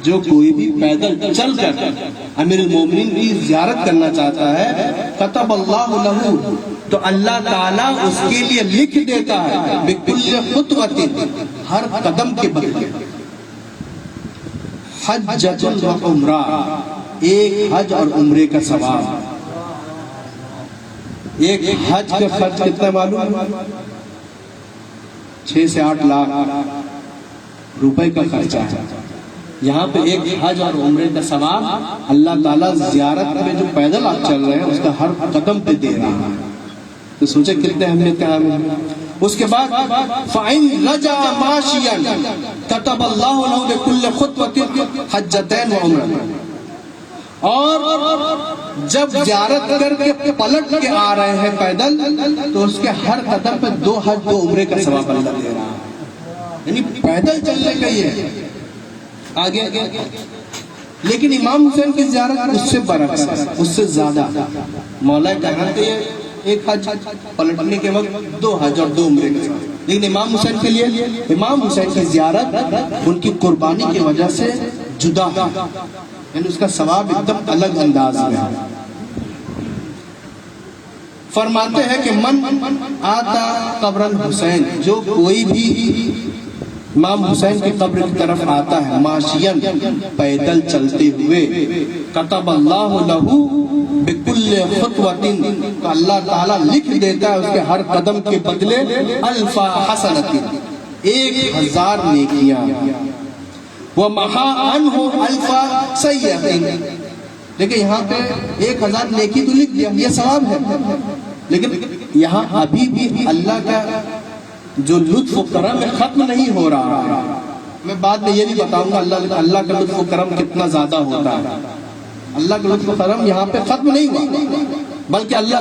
جو کوئی بھی پیدل چل کر امیر المومنین کی زیارت کرنا چاہتا ہے، کتب اللہ لہ، تو اللہ تعالیٰ اس کے لیے لکھ دیتا ہے بکل خطوۃ، ہر قدم کے بدلے، حجۃ و عمرہ، ایک حج اور عمرے کا ثواب۔ ایک حج کا خرچ کتنا معلوم ہے؟ 6 سے 8 لاکھ روپے کا خرچہ ہے۔ یہاں پہ ایک حج اور عمرے کا ثواب اللہ تعالیٰ زیارت میں جو پیدل آپ چل رہے ہیں اس کا ہر قدم پہ دے رہا ہے، تو سوچے کتنے اہمیت کا حامل ہے۔ اس کے بعد فَإِن رَجَعَ مَاشِيًا كَتَبَ اللَّهُ لَهُ بِكُلِّ خُطْوَةٍ حَجَّتَيْنِ وَعُمْرَةً، اور جب زیارت کر کے پلٹ کے آ رہے ہیں پیدل تو اس کے ہر قدم پہ 2 حج 2 عمرے کا ثواب اللہ دے رہا ہے، یعنی پیدل چلنے کا یہ آگے۔ لیکن امام حسین کی زیارت اس سے برعکس ہے، اس سے زیادہ، مولا کائنات یہ ایک حج پلٹنے کے وقت 2 حج اور 2 عمرے کا ثواب، لیکن امام حسین کے لیے امام حسین کی زیارت ان کی قربانی کی وجہ سے جدا ہے، یعنی اس کا ثواب ایک دم الگ انداز میں ہے۔ فرماتے ہیں کہ من آتا قبر الحسین، جو کوئی بھی امام حسین کی قبر کی طرف آتا ہے ماشین، پیدل چلتے ہوئے، کتب اللہ لہ بکل خطوۃ، تو اللہ تعالیٰ لکھ دیتا ہے اس کے ہر قدم کے بدلے الف حسنۃ، 1000 نیکیاں، ومحا عنہ الف سیئۃ، لیکن یہاں پہ 1000 نیکی تو لکھ دیا، یہ ثواب ہے، لیکن یہاں ابھی بھی اللہ کا جو لطف و کرم ختم نہیں ہو رہا ہے۔ میں بعد میں یہ بھی بتاؤں گا اللہ کا لطف و کرم کتنا زیادہ ہوتا ہے۔ اللہ کا لطف و کرم یہاں پہ ختم نہیں ہوا، بلکہ اللہ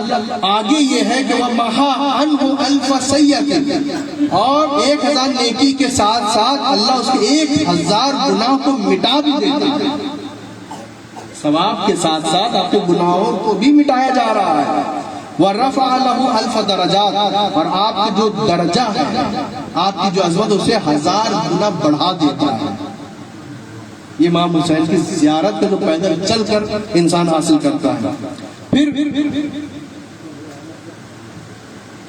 آگے یہ ہے کہ وَمَحَا عَنْهُ أَلْفَ سَيِّئَةٍ، اور 1000 نیکی کے ساتھ ساتھ اللہ اس کے 1000 گناہ کو مٹا بھی دیتا ہے، ثواب کے ساتھ ساتھ آپ کے گناہوں کو بھی مٹایا جا رہا ہے۔ وَرَفَعَ لَهُ أَلْفَ دَرَجَاتٍ، اور آپ کے جو درجہ ہے، آپ کی جو عظمت، اسے 1000 گنا بڑھا دیتا ہے۔ یہ امام حسین کی زیارت کو جو پیدل چل کر انسان حاصل کرتا ہے۔ پھر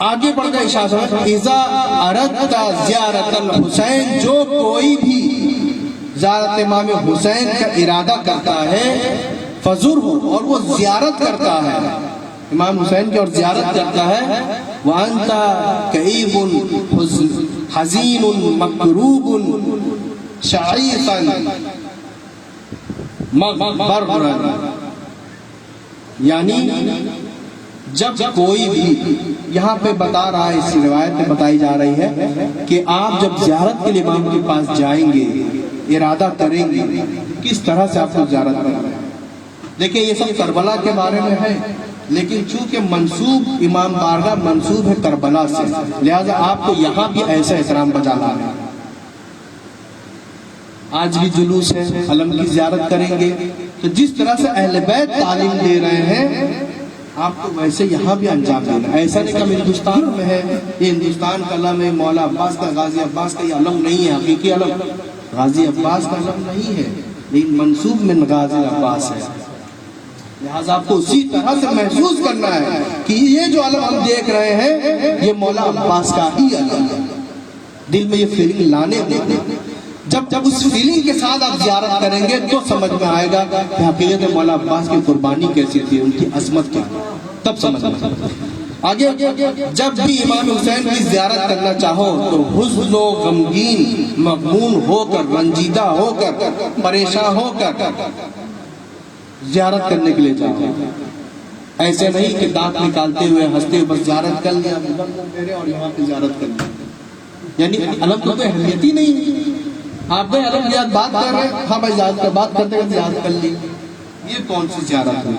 آگے بڑھ کر ارشاد ہے اِذَا أَرَدْتَ زِيَارَةَ الْحُسَيْن، جو کوئی بھی زیارت امام حسین کا ارادہ کرتا ہے، فَزُرْهُ، اور وہ زیارت کرتا ہے امام حسین کی اور زیارت کرتا ہے، وَأَنْتَ كَئِيبٌ حَزِينٌ مَكْرُوبٌ شَعِيقًا مَغْبَرًا، یعنی جب کوئی بھی، یہاں پہ بتا رہا ہے، اس روایت میں بتائی جا رہی ہے کہ آپ جب زیارت کے لیے امام کے پاس جائیں گے، ارادہ کریں گے، کس طرح سے آپ کو زیارت کریں گے۔ دیکھیں یہ سب کربلا کے بارے میں ہے، لیکن چونکہ منسوب امام بارگاہ منسوب ہے کربلا سے، لہذا آپ کو یہاں بھی ایسا احترام بجا لانا ہے۔ آج بھی جلوس ہے، علم کی زیارت کریں گے تو جس طرح سے اہل بیت تعلیم دے رہے ہیں آپ کو ویسے یہاں بھی انجام دینا ہے۔ ایسا نہیں کہ ہندوستان میں ہے، یہ ہندوستان کا علم ہے، مولا عباس کا، غازی عباس کا، یہ علم نہیں ہے، حقیقی علم غازی عباس کا علم نہیں ہے، لیکن منسوب میں غازی عباس ہے، لہذا آپ کو اسی طرح سے محسوس کرنا ہے کہ یہ جو علم ہم دیکھ رہے ہیں یہ مولا عباس کا ہی علم ہے۔ دل میں یہ فیلنگ لانے دیں، جب اس فیلنگ کے ساتھ آپ زیارت کریں گے تو سمجھ میں آئے گا کہ حقیقت مولا عباس کی قربانی کیسی تھی، ان کی عظمت کیا، تب سمجھ میں آگے۔ جب بھی امام حسین کی زیارت کرنا چاہو تو حزن و غمگین، مغموم ہو کر، رنجیدہ ہو کر، پریشان ہو کر زیارت کرنے کے لیے جاؤ، ایسے نہیں کہ دانت نکالتے ہوئے ہنستے ہوئے بس زیارت کر لیا اور یہاں پہ زیارت کر لیا۔ یعنی علم کو کوئی اہمیت ہی نہیں. آپ بھائی علم کی بات کر رہے ہیں, ہاں بھائی زیارت کا بات کرتے کرتے زیارت کر لی. یہ کون سی زیارت ہوئی؟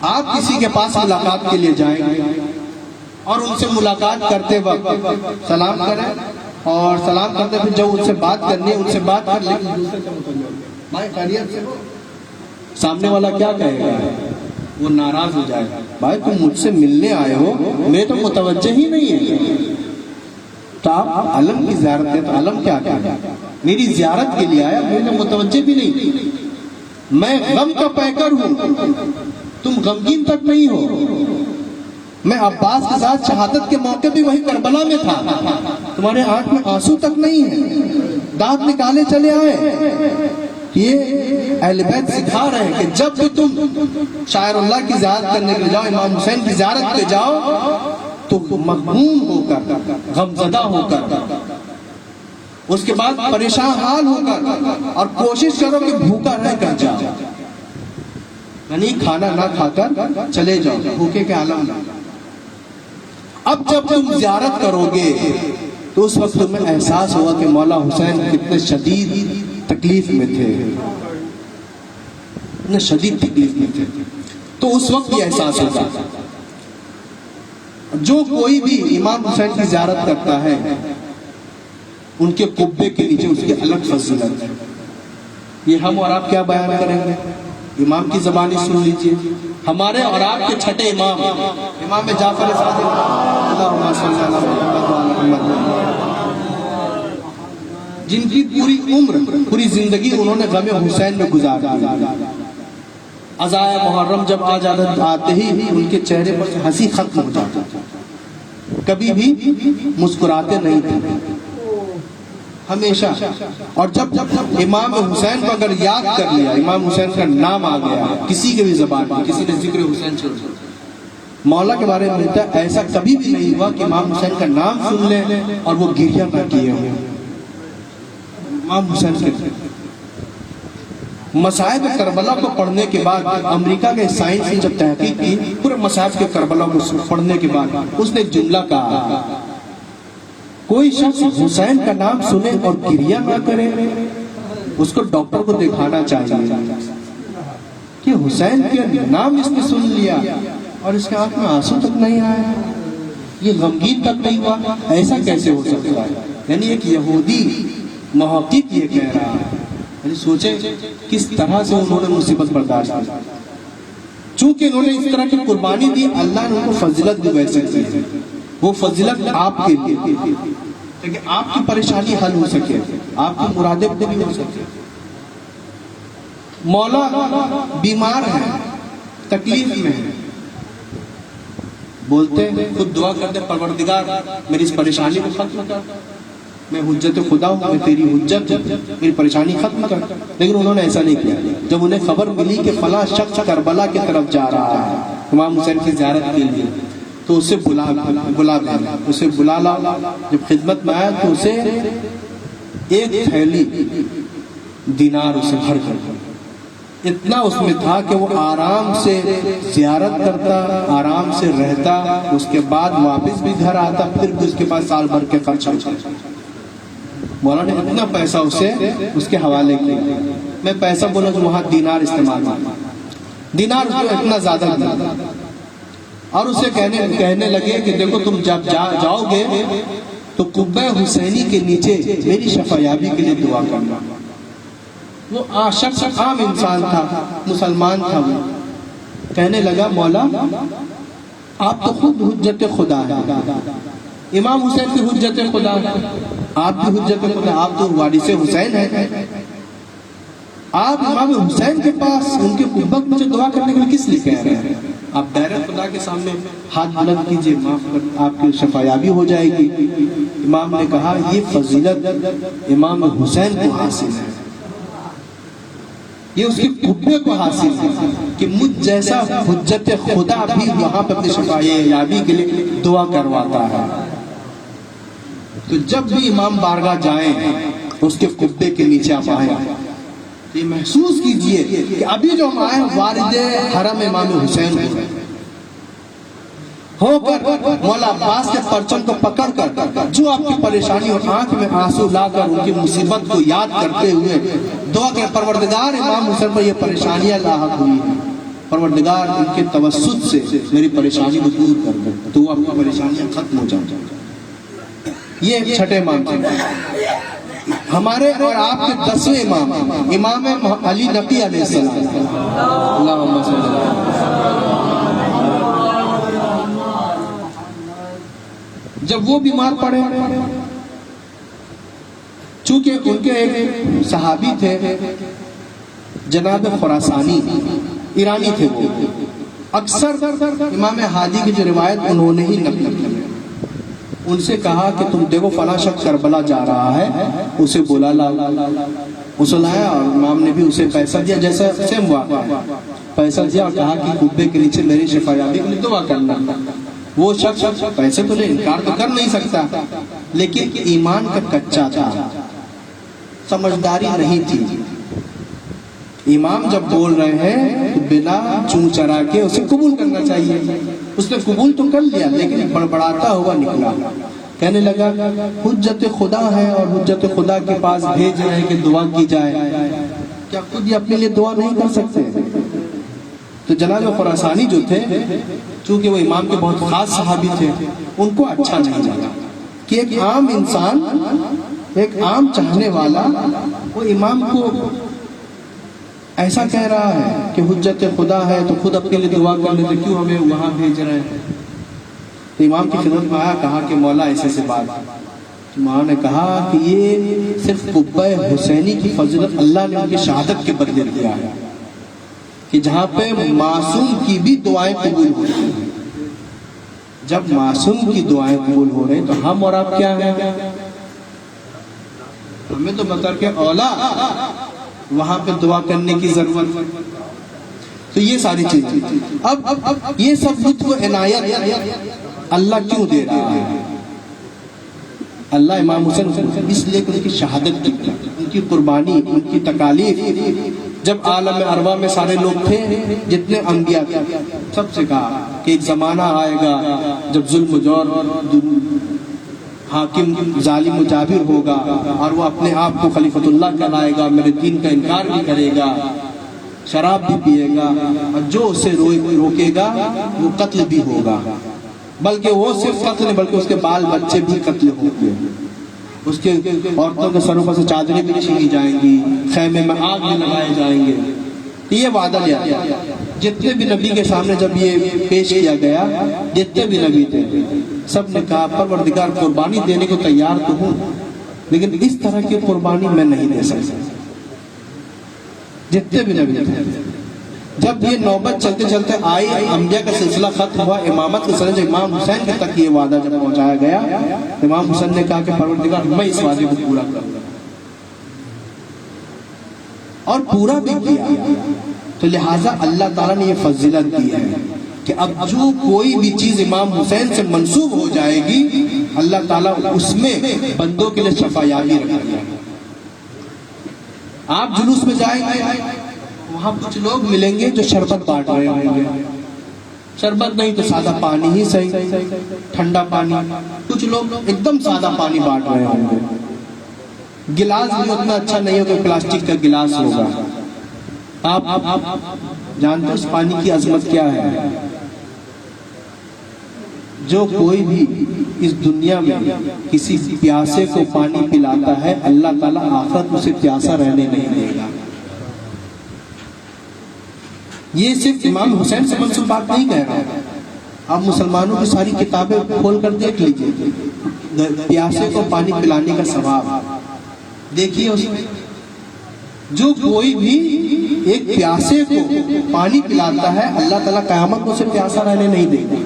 آپ کسی کے پاس ملاقات کے لیے جائیں اور ان سے ملاقات کرتے وقت سلام کریں, اور سلام کرتے پھر جب ان سے بات کرنی ہے ان سے بات کر لیں, دوسرے سے متوجہ ہو. بھائی خیریت سے ہو؟ سامنے والا کیا کہے گا؟ وہ ناراض ہو جائے گا. بھائی تم مجھ سے ملنے آئے ہو, میں تو متوجہ ہی نہیں ہے. تو آپ علم کی زیارت ہے تو علم کیا کہے؟ میری زیارت کے لیے آیا, میں تو متوجہ بھی نہیں. میں غم کا پیکر ہوں, تم غمگین تک نہیں ہو. میں عباس کے ساتھ شہادت کے موقع بھی وہی کربلا میں تھا, تمہارے آنکھ میں آنسو تک نہیں ہے, دانت نکالے چلے آئے. یہ اہل بیت سکھا رہے ہیں کہ جب بھی تم شاعر اللہ کی زیارت کرنے کے لیے جاؤ, امام حسین کی زیارت پہ جاؤ, تو مغموم ہو کر, غمزدہ ہو کر, اس کے بعد پریشان حال ہو کر, اور کوشش کرو کہ بھوکا رہ کر جاؤ, یعنی کھانا نہ کھا کر چلے جاؤ, بھوکے کے عالم میں. اب جب تم زیارت کرو گے تو اس وقت تمہیں احساس ہوا کہ مولا حسین کتنے شدید تکلیف میں تھے, اتنے شدید تکلیف میں تھے. تو اس وقت یہ احساس ہوگا. جو کوئی بھی امام حسین کی زیارت کرتا ہے ان کے قبے کے نیچے اس کی الگ فضیلت ہے. یہ ہم اور آپ کیا بیان کریں گے؟ امام کی زبانی سن لیجئے. ہمارے اور آپ کے چھٹے امام امام جعفر صادق اللہم صلی علی محمد جن کی پوری عمر پوری زندگی انہوں نے غم حسین میں گزار دی. عزائے محرم جب آتے ہی ان کے چہرے پر ہنسی ختم ہو جاتی, کبھی بھی مسکراتے نہیں تھے ہمیشہ. اور جب امام حسین کو اگر یاد کر لیا, امام حسین کا نام آ گیا کسی کے بھی زبان میں, کسی نے ذکر حسین چھوڑ دیا, مولا کے بارے میں ملتا ہے ایسا کبھی بھی نہیں ہوا کہ امام حسین کا نام سن لیں اور وہ گریہ نہ کیے ہوں. امام حسین کے مصائب کربلا کو پڑھنے کے بعد امریکہ کے سائنس نے جب تحقیق کی پورے مصائب کے کربلا کو پڑھنے کے بعد اس نے جملہ کہا, کوئی شخص حسین کا نام سنے اور گریہ نہ کرے اس کو ڈاکٹر کو دکھانا چاہیے کہ حسین کے نام اس نے سن لیا اور اس کے آنکھ میں آنسو تک نہیں آیا, یہ غمگین تک نہیں ہوا. ایسا کیسے ہو سکتا ہے؟ یعنی ایک یہودی محقق یہ کہہ رہا ہے. یعنی سوچیں کس طرح سے انہوں نے مصیبت برداشت کی. چونکہ انہوں نے اس طرح کی قربانی دی, اللہ نے ان کو فضیلت بھی ویسے دی. وہ فضیلت آپ کے لیے تاکہ آپ کی پریشانی حل ہو سکے, آپ کی مرادیں پوری ہو سکے. مولا بیمار ہے, تکلیف میں ہے, بولتے ہیں خود دعا کرتے پروردگار میری اس پریشانی کو ختم کر, میں حجت خدا ہوں, میں تیری حجت ہوں, میری پریشانی ختم کر. لیکن انہوں نے ایسا نہیں کیا. جب انہیں خبر ملی کہ فلاں شخص کربلا کی طرف جا رہا ہے امام حسین کی زیارت کے لیے, تو اسے بلا دیا, اسے بلا لا. جب خدمت میں آیا تو اسے ایک تھیلی دینار اسے بھر کر, اتنا اس میں تھا کہ وہ آرام سے زیارت کرتا, آرام سے رہتا, اس کے بعد واپس بھی گھر آتا, پھر بھی اس کے پاس سال بھر کے خرچ ہوتا. مولا نے اتنا پیسہ اسے اس کے حوالے کیا. میں پیسہ بولا جو وہاں دینار استعمال ہوا, دینار اس کو اتنا زیادہ دیا, اور اسے کہنے لگے کہ دیکھو تم جب جاؤ گے تو قبہ حسینی کے نیچے میری شفا یابی کے لیے دعا کرنا. وہ شخص عام انسان تھا, مسلمان تھا. وہ کہنے لگا مولا آپ تو خود حجت خدا ہے, امام حسین کی حجت خدا ہے, آپ کی حجت خدا, آپ تو وارث حسین ہیں, آپ امام حسین کے پاس ان کے قبہ کے نیچے دعا کرنے کے لیے کس لیے کہہ رہے ہیں؟ آپ ڈائریکٹ خدا کے سامنے ہاتھ بلند کیجئے, معاف کر, آپ کی شفا یابی ہو جائے گی. امام نے کہا یہ فضیلت امام حسین کو حاصل ہے, یہ اس کے قبے کو حاصل ہے کہ مجھ جیسا حجت خدا بھی وہاں پہ اپنی شفا یابی کے لیے دعا کرواتا ہے. تو جب بھی امام بارگاہ جائیں اس کے قبے کے نیچے آپ آئیں, یہ محسوس کیجئے کہ ابھی جو ہم آئے والد حرم امام حسین ہیں. ہو کر مولا عباس کے پرچم کو پکڑ کر جو آپ کی پریشانی اور آنکھ میں آنسو لا کر ان کی مصیبت کو یاد کرتے ہوئے دعا کہ پروردگار امام حسین پر یہ پریشانیاں لاحق ہوئی ہیں، پروردگار ان کے توسط سے میری پریشانی کو دور کر دے تو آپ کی پریشانیاں ختم ہو جائیں۔ یہ چھٹے امام تھے۔ ہمارے اور آپ کے 10ویں امام امام علی نقی علیہ السلام، اللہم صلی اللہ علیہ وسلم۔ جب وہ بیمار پڑے، چونکہ ان کے ایک صحابی تھے جناب خراسانی، ایرانی تھے وہ، اکثر امام ہادی کی جو روایت انہوں نے ہی نقل کی، ان سے کہا کہ تم دیکھو فلاں شخص کربلا جا رہا ہے، اسے بولا لا، اسے لایا اور امام نے بھی اسے پیسہ دیا، جیسا سیم واقعہ پیسہ دیا اور کہا کہ قبے کے نیچے میری شفا یابی کے لیے دعا کرنا۔ وہ شخص پیسے تو لے، انکار تو کر نہیں سکتا، لیکن ایمان کا کچا تھا، سمجھداری نہیں تھی۔ امام جب بول رہے ہیں تو بلا چون چرا کے اسے قبول کرنا چاہیے۔ اس نے قبول تو کر لیا لیکن بڑبڑاتا ہوا نکلا، کہنے لگا حجت خدا ہے اور حجت خدا کے پاس بھیج رہے ہیں کہ دعا کی جائے، کیا خود یہ اپنے لیے دعا نہیں کر سکتے؟ تو جناب خراسانی جو تھے، چونکہ وہ امام کے بہت خاص صحابی تھے، ان کو اچھا نہیں لگا کہ ایک عام انسان، ایک عام چاہنے والا وہ امام کو ایسا کہہ رہا ہے کہ حجت خدا ہے تو خود اپنے لیے دعا کر لیتے، کیوں ہمیں وہاں بھیج رہے ہیں؟ تو امام کی خدمت میں آیا، کہا کہ مولا ایسے سے بات، امام نے کہا کہ یہ صرف قبہ حسینی کی فضیلت اللہ نے ان کی شہادت کے بدلے دیا ہے کہ جہاں پہ معصوم کی بھی دعائیں قبول ہو رہی ہیں۔ جب معصوم کی دعائیں قبول ہو رہے تو ہم اور آپ کیا ہیں؟ ہمیں تو بطور کے اولا وہاں پہ دعا کرنے کی ضرورت۔ تو یہ ساری چیزیں، اب یہ سب لطف و عنایت اللہ کیوں دے رہا ہے؟ اللہ امام حسین اس لیے کہ ان کی شہادت کی، ان کی قربانی، ان کی تکالیف، جب عالم ارواح میں سارے لوگ تھے، جتنے انبیاء تھے، سب سے کہا کہ ایک زمانہ آئے گا جب ظلم و جور حاکم ظالم و جابر ہوگا اور وہ اپنے آپ کو خلیفۃ اللہ کہلائے گا، میرے دین کا انکار بھی کرے گا، شراب بھی پیے گا، اور جو اسے روکے گا وہ قتل بھی ہوگا، بلکہ وہ صرف قتل نہیں بلکہ اس کے بال بچے بھی قتل ہوں گے، اس کے عورتوں کے سروں پر سے چادریں بھی چھینی جائیں گی، خیمے میں آگ بھی لگائے جائیں گے۔ یہ وعدہ لیا گیا، جتنے بھی نبی کے سامنے جب یہ پیش کیا گیا، جتنے بھی نبی تھے سب نے کہا پروردگار قربانی دینے کو تیار تو ہوں لیکن اس طرح کی قربانی میں نہیں دے سکتا۔ جتنے بھی نبی تھے، جب یہ نوبت چلتے چلتے آئی، انبیاء کا سلسلہ ختم ہوا، امامت کے سلسلے امام حسین کے تک یہ وعدہ جب پہنچایا گیا، امام حسین نے کہا کہ پروردگار میں اس وعدے کو پورا کروں گا، اور پورا بھی کیا۔ تو لہٰذا اللہ تعالیٰ نے یہ فضیلت دی ہے کہ اب جو کوئی بھی چیز امام حسین سے منسوب ہو جائے گی، اللہ تعالیٰ اس میں بندوں کے لیے شفا یابی رکھا گیا۔ آپ جلوس میں جائیں گے، وہاں کچھ لوگ ملیں گے جو شربت بانٹ رہے ہوں گے، شربت نہیں تو سادہ پانی ہی صحیح، ٹھنڈا پانی، کچھ لوگ ایک دم سادہ پانی بانٹ رہے ہوں گے، گلاس بھی اتنا اچھا نہیں ہوگا، پلاسٹک کا گلاس ہوگا۔ آپ جانتے ہیں اس پانی کی عظمت کیا ہے؟ جو کوئی بھی اس دنیا میں کسی پیاسے کو پانی پلاتا ہے، اللہ تعالیٰ آخرت میں اسے پیاسا رہنے نہیں دے گا۔ یہ صرف امام حسین سے منسوب بات نہیں کہہ رہا، آپ مسلمانوں کی ساری کتابیں کھول کر دیکھ لیجئے، پیاسے کو پانی پلانے کا ثواب دیکھیے اس میں۔ جو کوئی بھی ایک پیاسے کو پانی پلاتا ہے، اللہ تعالیٰ قیامت میں اسے پیاسا رہنے نہیں دے گا۔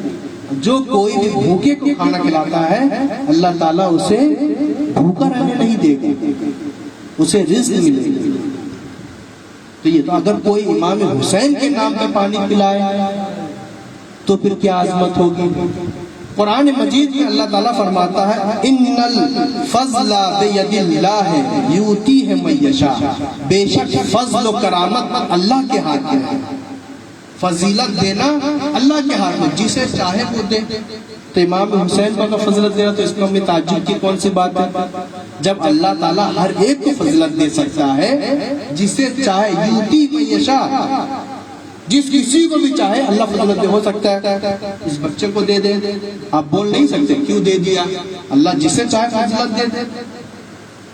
جو کوئی بھی بھوکے کو کھانا کھلاتا ہے، اللہ تعالیٰ اسے بھوکا رہنے نہیں دے گا، اسے رزق ملے گا۔ تو یہ تو اگر کوئی امام حسین کے نام پہ پانی پلائے تو پھر کیا عظمت ہوگی۔ قرآن مجید میں اللہ تعالیٰ فرماتا ہے ان الفضل بید اللہ یؤتیہ من یشاء، بے شک فضل و کرامت اللہ کے ہاتھ میں ہے، فضیلت دینا اللہ کے ہاتھ میں، جسے چاہے وہ دے۔ تو امام حسین کو اگر فضیلت دینا تو اس میں ہمیں تعجب کی کون سی بات ہے؟ جب اللہ تعالیٰ ہر ایک کو فضیلت دے سکتا ہے، جسے چاہے، یوتی من یشاء، جس کسی کو بھی چاہے اللہ فضیلت دے، ہو سکتا ہے اس بچے کو دے دے، آپ بول نہیں سکتے کیوں دے دیا، اللہ جسے چاہے فضیلت دے دے۔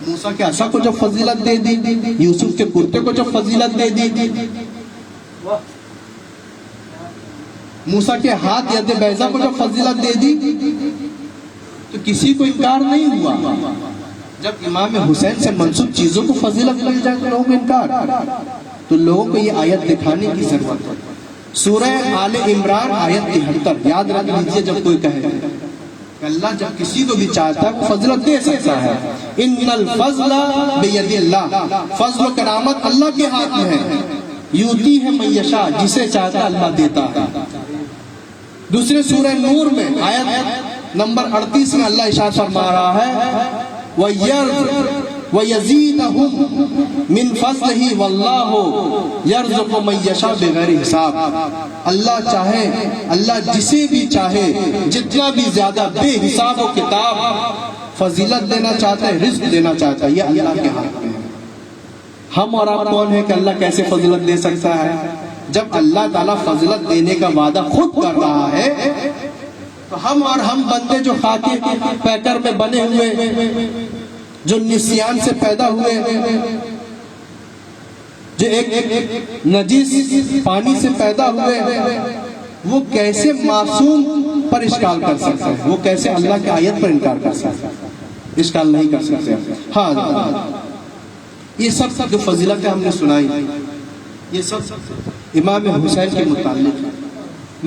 موسیٰ کے عصا کو جب فضیلت دے دی، یوسف کے کرتے کو جب فضیلت دے دی، موسیٰ کے ہاتھ ید بیضا کو جب فضیلت دے دی تو کسی کو انکار نہیں ہوا۔ جب امام حسین سے منسوب چیزوں کو فضیلت مل جائے تو لوگوں کو انکار، تو لوگوں کو یہ آیت دکھانے کی ضرورت ہے۔ سورہ آل عمران آیت 73 یاد رکھ لیجئے، جب کوئی کہے کہ اللہ جب کسی کو بھی چاہتا ہے وہ فضیلت دے سکتا ہے۔ ان الفضل بید اللہ، فضل و کرامت اللہ کے ہاتھ میں ہے، یوتی ہے من یشاء، جسے چاہتا ہے اللہ دیتا ہے۔ دوسرے سورہ نور میں آیت نمبر 38 میں اللہ ارشاد فرما رہا ہے وَيَزِيدَهُمْ مِنْ فَضْلِهِ وَاللَّهُ يَرْزُقُ مَن يَشَاءُ بِغَيْرِ حساب۔ اللہ چاہے، اللہ جسے بھی چاہے، جتنا بھی زیادہ بے حساب و کتاب فضیلت دینا چاہتا ہے، رزق دینا چاہتا ہے، یہ اللہ کے ہاتھ میں ہے۔ ہم اور آپ کون ہیں کہ اللہ کیسے فضیلت دے سکتا ہے؟ جب اللہ تعالیٰ فضیلت دینے کا وعدہ خود کر رہا ہے تو ہم اور ہم بندے جو خاکی پیکر میں بنے ہوئے، جو نسیان سے پیدا ہوئے، جو ایک نجیس پانی سے پیدا ہوئے، وہ کیسے معصوم پر اشکال کر سکتے ہیں؟ وہ کیسے اللہ کی آیت پر انکار کر سکتے ہیں؟ اشکال نہیں کر سکتے۔ ہاں، یہ سب جو فضیلتیں ہم نے سنائی، یہ سب امام حسین کے متعلق ہے۔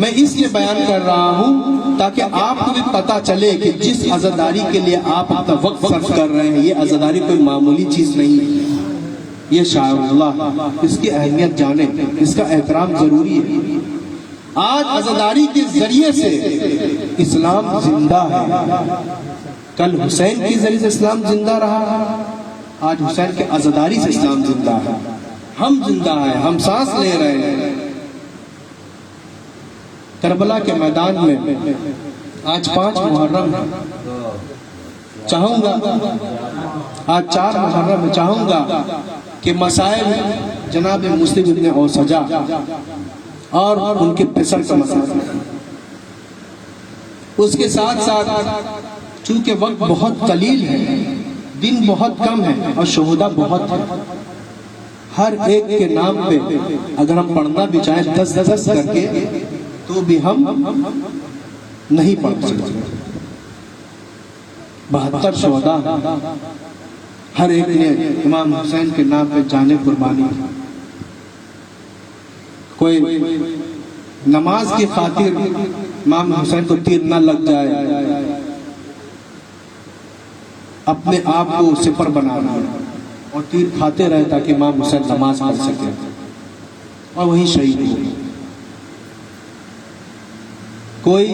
میں اس لیے بیان کر رہا ہوں تاکہ آپ کو بھی پتا چلے کہ جس عزاداری کے لیے آپ اپنا وقت صرف کر رہے ہیں، یہ عزاداری کوئی معمولی چیز نہیں ہے، یہ شاعر اللہ، اس کی اہمیت جانیں، اس کا احترام ضروری ہے۔ آج عزاداری کے ذریعے سے اسلام زندہ ہے، کل حسین کے ذریعے سے اسلام زندہ رہا، آج حسین کے عزاداری سے اسلام زندہ ہے۔ ہم زندہ ہیں، ہم سانس لے رہے ہیں۔ کربلا کے میدان میں آج 5 محرم ہے، چاہوں گا آج 4 محرم میں چاہوں گا کہ مسائل جناب مسلم ابن اوسجا اور ان کے پسر کا مسئلہ، اس کے ساتھ ساتھ چونکہ وقت بہت قلیل ہے، دن بہت کم ہے اور شہداء بہت ہے، ہر ایک کے نام پہ اگر ہم پڑھنا بھی چاہیں 10 کر کے تو بھی ہم نہیں پڑھ سکتے۔ 72 شہداء، ہر ایک نے امام حسین کے نام پہ جانے قربانی۔ کوئی نماز کی خاطر امام حسین کو تیر نہ لگ جائے، اپنے آپ کو سپر بنانا اور تیر کھاتے رہے تاکہ امام حسین نماز پڑھ سکے اور وہیں شہید ہو۔ کوئی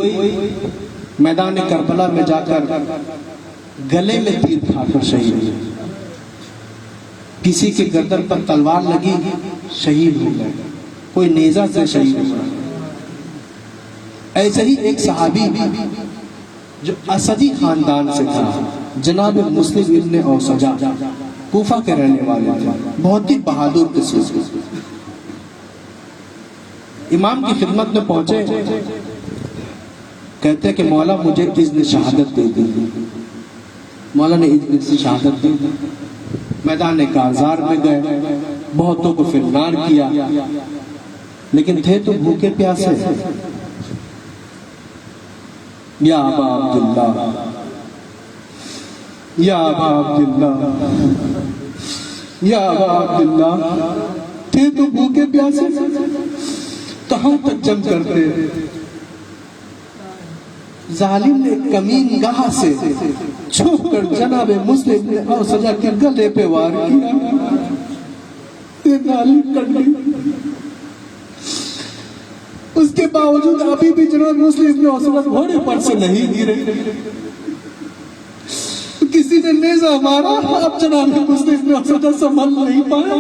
میدان کربلا میں جا کر گلے میں تیر کھا کر شہید ہوئے، کسی کے گردن پر تلوار لگی شہید ہو گئے، کوئی نیزہ سے شہید ہوا۔ ایسے ہی ایک صحابی جو اسدی خاندان سے تھا، جناب مسلم ابن اوسجا، کوفہ کے رہنے والے تھے، بہت ہی بہادر قسم کے، امام کی خدمت میں پہنچے، کہتے ہیں کہ مولا مجھے اذن شہادت دے دی۔ مولا نے اذن شہادت دی، میدان کارزار میں گئے، بہتوں کو فرنار کیا، لیکن تھے تو بھوکے پیاسے۔ یا ابا عبداللہ، یا ابا عبداللہ، یا ابا عبداللہ، تھے تو بھوکے پیاسے، کہاں تک جم کرتے؟ ظالم نے کمین گاہ سے چھپ کر جناب مسلم نے اوسجا کے گلے پہ وار کیا، یہ نالی کر لی۔ اس کے باوجود ابھی بھی جناب مسلم نے اوسجا گھوڑے پر سے نہیں گرے، کسی نے نیزہ مارا، اب جناب مسلم نے اوسجا سنبھل نہیں پایا،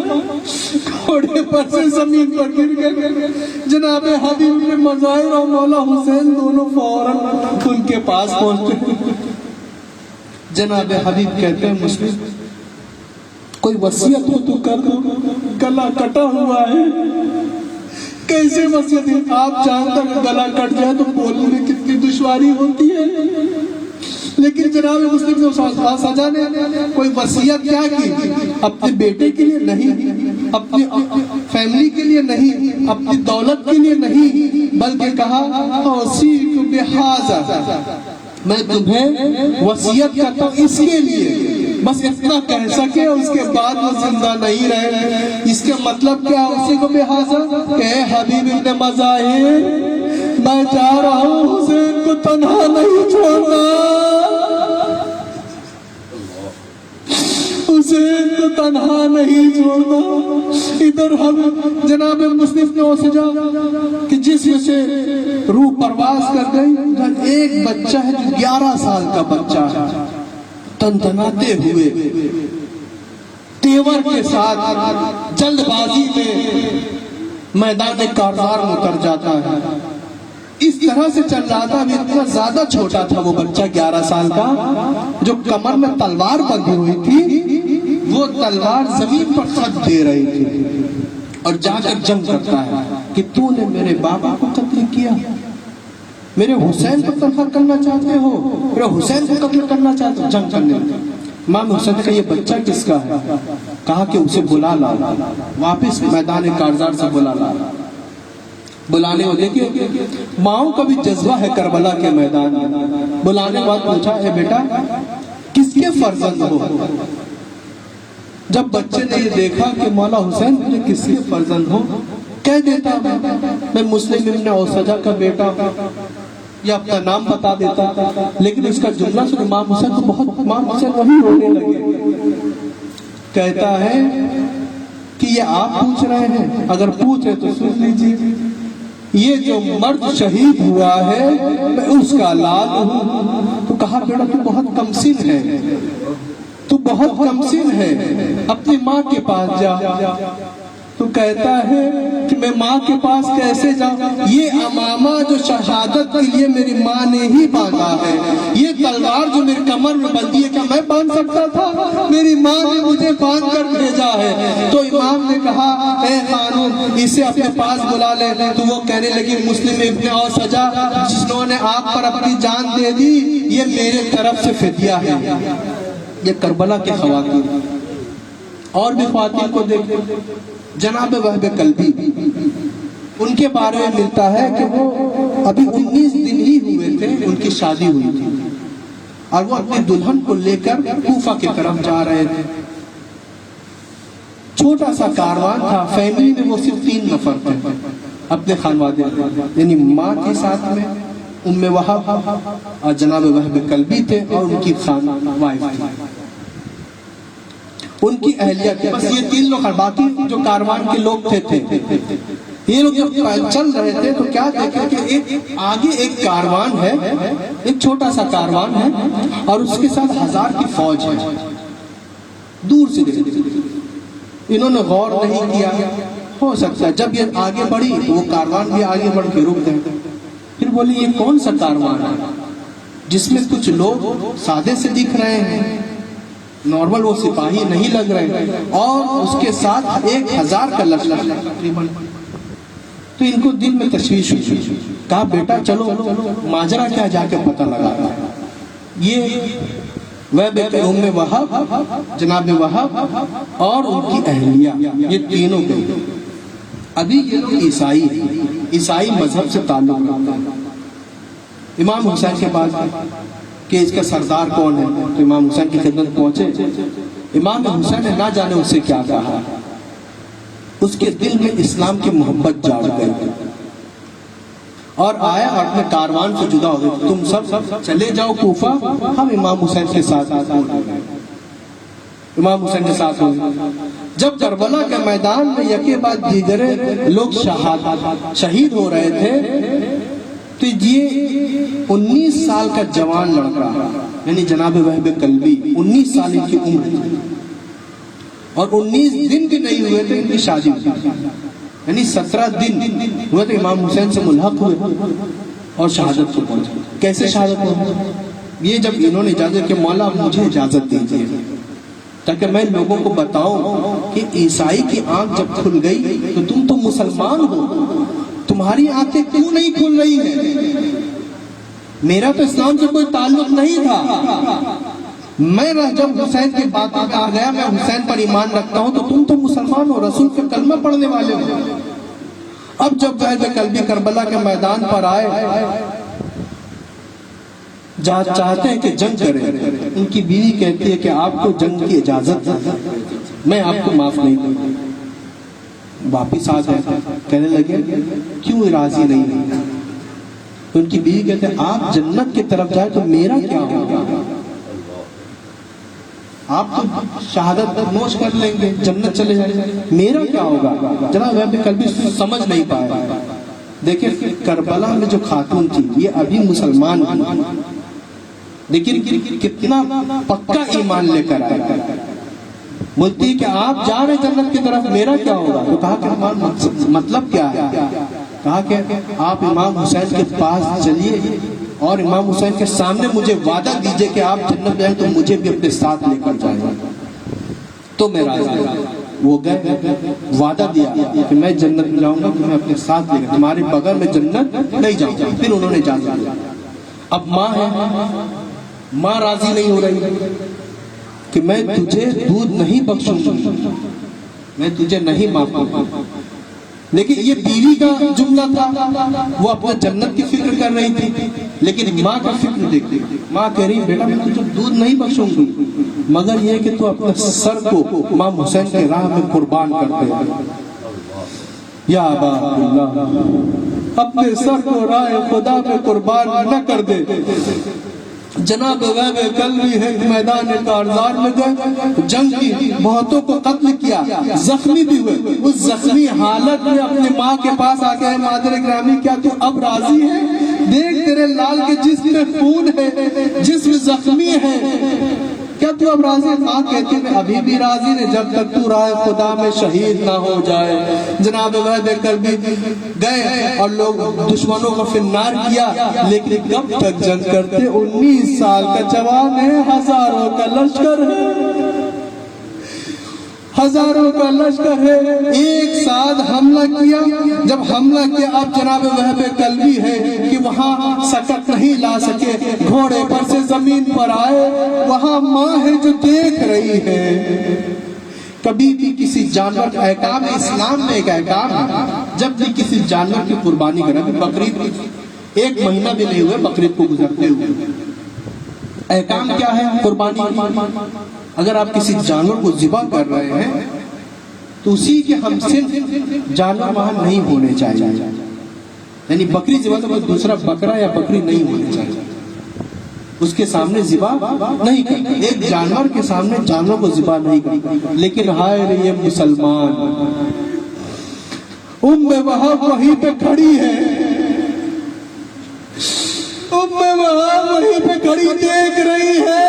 گھوڑے پر سے زمین پر گر گئے. جناب حبیب نے مظاہر اور مولا حسین دونوں فوراً ان کے پاس پہنچے. جناب حبیب کہتے ہیں مسلم کوئی وصیت ہو تو کر دو, گلا کٹا ہوا ہے. کیسے وصیت ہے؟ آپ جانتے ہیں گلا کٹ جائے تو بولنے میں کتنی دشواری ہوتی ہے, لیکن جناب مسلم سجا نے کوئی وصیت کیا کی؟ اپنے بیٹے کے لیے نہیں, اپنی فیملی کے لیے نہیں, اپنی دولت کے لیے نہیں, بلکہ کہا اوصیک بہذا, میں تمہیں وصیت کرتا ہوں اس کے لیے. بس اتنا کہہ سکے, اس کے بعد وہ زندہ نہیں رہے. اس کا مطلب کیا؟ اسی کو بہذا کہ اے حبیب ابن مظاہر, میں جا رہا ہوں, حسین کو تنہا نہیں چھوڑنا, حسین کو تنہا نہیں چھوڑنا. ادھر ہم جناب مسلم نے وہ سجا کہ جس میں سے روح پرواز کر گئی. ایک بچہ ہے جو 11 سال کا بچہ ہے, تنتناتے ہوئے تیور کے ساتھ جلد بازی میں میدان کارزار میں اتر جاتا ہے. اس طرح سے چل رہا تھا, ابھی اتنا زیادہ چھوٹا تھا وہ بچہ 11 سال کا, جو کمر میں تلوار بندھی ہوئی تھی, وہ تلوار زمین پر خط دے رہی تھی اور جا کر جنگ کرتا ہے کہ تو نے میرے بابا کو قتل کیا, میرے حسین کو تنہا کرنا چاہتے ہو, میرے حسین کو قتل کرنا چاہتے ہو, جنگ کرنے. امام حسین نے کہا یہ بچہ کس کا ہے؟ کہا کہ اسے بلا لا, واپس میدان کارزار سے بلا لا. بلانے کو دیکھیے ماؤں کا بھی جذبہ ہے کربلا کے میدان میں. بلانے کے بعد پوچھا اے بیٹا کس کے فرزند ہو؟ جب بچے نے یہ دیکھا کہ مولا حسین مجھے کس کے فرزند ہو, کہہ دیتا میں مسلم ابن اوسجا کا بیٹا ہوں, یا اپنا نام بتا دیتا. لیکن اس کا جملہ سن امام حسین کو بہت, امام حسین وہی رونے لگے. کہتا ہے کہ یہ آپ پوچھ رہے ہیں, اگر پوچھ رہے تو سن لیجیے, یہ جو مرد شہید ہوا ہے میں اس کا لال ہوں. تو کہا بیٹا تو بہت کم سن ہے, تو بہت کم سن ہے, اپنی ماں کے پاس جا. تو کہتا ہے کہ میں ماں کے پاس کیسے جاؤں, یہ امامہ جو شہادت کے لیے میری ماں نے ہی باندھا ہے, یہ تلوار جو میری کمر میں بندھی ہے کیا میں باندھ سکتا تھا؟ میری ماں نے مجھے باندھ کر بھیجا ہے. تو امام نے کہا اے خانم اسے اپنے پاس بلا لے. تو وہ کہنے لگی مسلم ابن اوسجا جنہوں نے آپ پر اپنی جان دے دی یہ میرے طرف سے فدیہ ہے. یہ کربلا کے خواتین اور بھی خواتین کو دیکھیں, جناب وہب کلبی, ان کے بارے میں ملتا ہے کہ وہ ابھی 19 دن ہی ہوئے تھے, ان کی شادی ہوئی تھی اور وہ اپنی دلہن کو لے کر کوفہ کی طرف جا رہے تھے. چھوٹا سا کاروان تھا, فیملی میں وہ صرف 3 نفر تھے اپنے خانوادے, یعنی ماں کے ساتھ میں ام وہب اور جناب وہب کلبی تھے اور ان کی خان وائف تھی, ان کی اہلیہ تھی. بس یہ 3 لوگ, باقی جو کاروان کے لوگ تھے. یہ لوگ جب چل رہے تھے تو کیا دیکھا کہ ایک آگے ایک کاروان ہے, ایک چھوٹا سا کاروان ہے اور اس کے ساتھ 1000 کی فوج ہے. دور سے دیکھا, انہوں نے غور نہیں کیا, ہو سکتا ہے جب یہ آگے بڑھی تو وہ کاروان بھی آگے بڑھ کے رک گئے. پھر بولی یہ کون سا کاروان ہے جس میں کچھ لوگ سادے سے دکھ رہے ہیں, نارمل وہ سپاہی نہیں لگ رہے, اور اس کے ساتھ 1000 کا لشکر تقریباً. تو ان کو دل میں تشویش ہوئی. کہا بیٹا چلو ماجرا کیا جا کے پتہ لگا. یہ ام وہب, جناب وہب اور ان کی اہلیہ, یہ تینوں گئے. ابھی یہ لوگ عیسائی مذہب سے تعلق رکھتے ہیں. امام حسین کے پاس کہ اس کا سردار کون ہے, تو امام حسین کی خدمت پہنچے. امام حسین نے نہ جانے اس سے کیا کہا, اس کے دل میں اسلام کی محبت جاگ گئی اور آیا اور اپنے کاروان سے جدا ہو گئے. تم سب چلے جاؤ کوفہ, ہم امام حسین کے ساتھ امام حسین کے ساتھ ہوئے. جب کربلا کے میدان میں یکے بعد دیگرے لوگ شہید ہو رہے تھے تو یہ 19 سال کا جوان لڑکا, یعنی جناب وہب کلبی, 19 سال کی عمر تھی. اور 19 دن بھی نہیں ہوئے تھے ان کی شادی ہوئی، یعنی 17 دن ہوئے تھے امام حسین سے ملحق ہوئے اور شہادت کو پہنچے۔ کیسے شہادت پہنچے؟ یہ جب انہوں نے اجازت کہ مولا مجھے اجازت دیجیے تاکہ میں لوگوں کو بتاؤں کہ عیسائی کی آنکھ جب کھل گئی تو تم تو مسلمان ہو، تمہاری آنکھیں کیوں نہیں کھل رہی ہیں؟ میرا تو اسلام سے کوئی تعلق نہیں تھا، میں جب حسین کی باتوں پہ آ گیا میں حسین پر ایمان رکھتا ہوں تو تم تو مسلمان ہو، رسول کے کلمہ پڑھنے والے ہو۔ اب جب وحد قلبی کربلا کے میدان پر آئے، چاہتے ہیں کہ جنگ کریں، ان کی بیوی کہتی ہے کہ آپ کو جنگ کی اجازت ہے، میں آپ کو معاف نہیں کروں۔ واپس آ گئے، کہنے لگے کیوں راضی نہیں؟ ان کی بیوی کہتے ہیں آپ جنت کی طرف جائے تو میرا کیا ہوگا؟ آپ تو شہادت نوش کر لیں گے، جنت چلے جائیں گے، میرا کیا ہوگا؟ جناب وہاں پہ کلبی سمجھ نہیں پایا۔ دیکھیں کربلا میں جو خاتون تھی یہ ابھی مسلمان تھی، لیکن کتنا پکا ایمان لے کر آئے۔ بولتی ہے کہ آپ جا رہے جنت کی طرف، میرا کیا ہوگا؟ تو کہا کہ مطلب کیا ہے؟ کہا کہ آپ امام حسین کے پاس چلیے اور امام حسین کے سامنے مجھے وعدہ دیجئے کہ آپ جنت جائیں تو مجھے بھی اپنے ساتھ لے کر جائیں تو میں راضی ہوں۔ وہ گئے، وعدہ دیا کہ میں جنت میں جاؤں گا، تمہیں اپنے ساتھ لے کر، تمہارے بغیر میں جنت نہیں جاؤں گا۔ پھر انہوں نے اجازت دیا۔ اب ماں ہے، ماں راضی نہیں ہو رہی کہ میں تجھے دودھ نہیں بخشوں گی، میں تجھے نہیں معاف کروں گی۔ لیکن یہ بیوی کا جملہ تھا، وہ اپنے جنت کی فکر کر رہی تھی، لیکن ماں کا فکر دیکھتی، ماں کہہ رہی بیٹا میں تجھے دودھ نہیں بخشوں گی مگر یہ کہ تو اپنے سر کو امام حسین کے راہ میں قربان کر دے۔ یا ابا عبداللہ، اپنے سر کو راہ خدا میں قربان نہ کر دے۔ جناب غیب قلبی ہے میدان کارزار میں گئے، جنگ کی، بہتوں کو قتل کیا، زخمی بھی ہوئے۔ اس زخمی حالت میں اپنے ماں کے پاس آ گئے، مادر گرامی کیا تو اب راضی ہے؟ دیکھ تیرے لال کے جسم میں خون ہے، جسم زخمی ہے، کیا تو اب راضی ہے؟ ماں کہتی ہے ابھی بھی راضی ہے جب تک تو راہ خدا میں شہید نہ ہو جائے۔ جناب غیب قلبی گئے اور لوگ دشمنوں کو فنار کیا، لیکن کب تک جنگ کرتے؟ 19 سال کا جوان ہے، ہزاروں کا لشکر ہے، ہزاروں کا لشکر ہے، ایک ساتھ حملہ کیا۔ جب حملہ کیا اب جناب وہب قلبی ہے کہ وہاں سکت نہیں لا سکے، گھوڑے پر سے زمین پر آئے، وہاں ماں ہے جو دیکھ رہی ہے۔ کبھی بھی کسی جانور کا احکام اسلام میں ایک احکام ہے، جب بھی کسی جانور کی قربانی کرنا، بقرعید 1 مہینہ بھی نہیں ہوئے بقرعید کو گزرتے ہوئے، احکام کیا ہے قربانی؟ اگر آپ کسی جانور کو ذبح کر رہے ہیں تو اسی کے ہم صرف جانور وہاں نہیں ہونے چاہیے، یعنی بکری ذبح تو کوئی دوسرا بکرا یا بکری نہیں ہونے چاہیے، اس کے سامنے ذبح نہیں کرتے، ایک جانور کے سامنے جانور کو ذبح نہیں کرتے۔ لیکن ہائے رے یہ مسلمان، وہاں وہیں پہ کھڑی ہے، وہاں وہیں پہ کھڑی دیکھ رہی ہے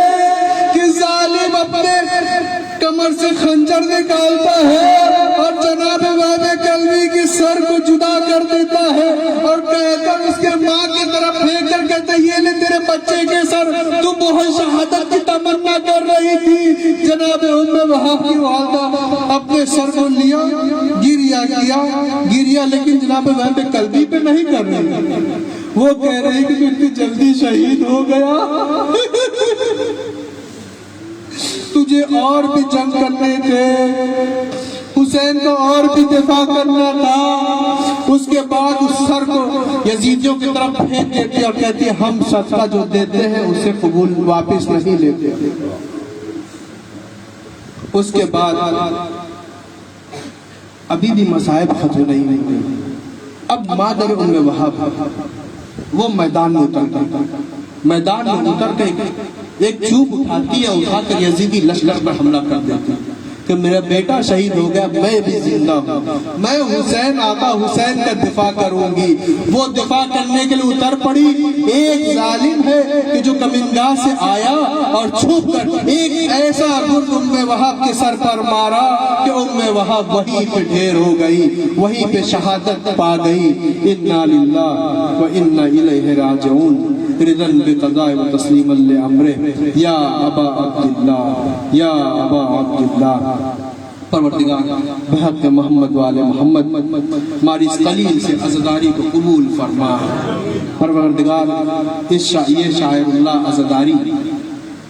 کہ ظالم اپنے کمر سے خنجر نکالتا ہے اور جناب وہب قلبی کی سر کو جدا کر دیتا ہے اور کہہ کر اس کے ماں کی طرف پھینک کر کہتا ہے یہ لے تیرے بچے کے سر، تو بہت شہادت کی تمنا کر رہی تھی۔ جناب وہاب کی والدہ اپنے سر کو لیا، گریا، لیکن جناب وہب قلبی پہ نہیں کر رہی، وہ کہہ رہی کہ اتنی جلدی شہید ہو گیا، تجھے اور بھی جنگ کرنے تھے، حسین کو اور بھی دفاع کرنا تھا۔ اس کے بعد اس سر کو یزیدیوں کی طرف پھینک دیتی اور کہتی ہم صدقہ جو دیتے ہیں اسے قبول واپس نہیں لیتے۔ اس کے بعد ابھی بھی مصائب ختم نہیں ہوئے۔ اب مادر وہاب وہ میدان میں اترتا، میدان میں اتر کے ایک چوب اٹھاتی ہے، اٹھا کر یزیدی لشکر پر حملہ کر دیتی۔ کہ میرا بیٹا شہید ہو گیا، میں بھی زندہ ہوں، میں حسین آقا حسین کا دفاع کروں گی۔ وہ دفاع کرنے کے لیے اتر پڑی۔ ایک ظالم ہے کہ جو کمنگاہ سے آیا اور چھپ کر ایک ایسا گرد وہاب کے سر پر مارا کہ وہاب وہیں پہ ڈھیر ہو گئی، وہیں پہ شہادت پا گئی۔ انا للہ و انا الیہ راجعون، رضا بقضاء و تسلیما لامرہ، یا ابا عبداللہ یا ابا عبداللہ۔ پروردگار بحق محمد والے محمد ہماری اس قلیل سے عزاداری کو قبول فرما۔ پروردگار یہ شاعر اللہ عزاداری،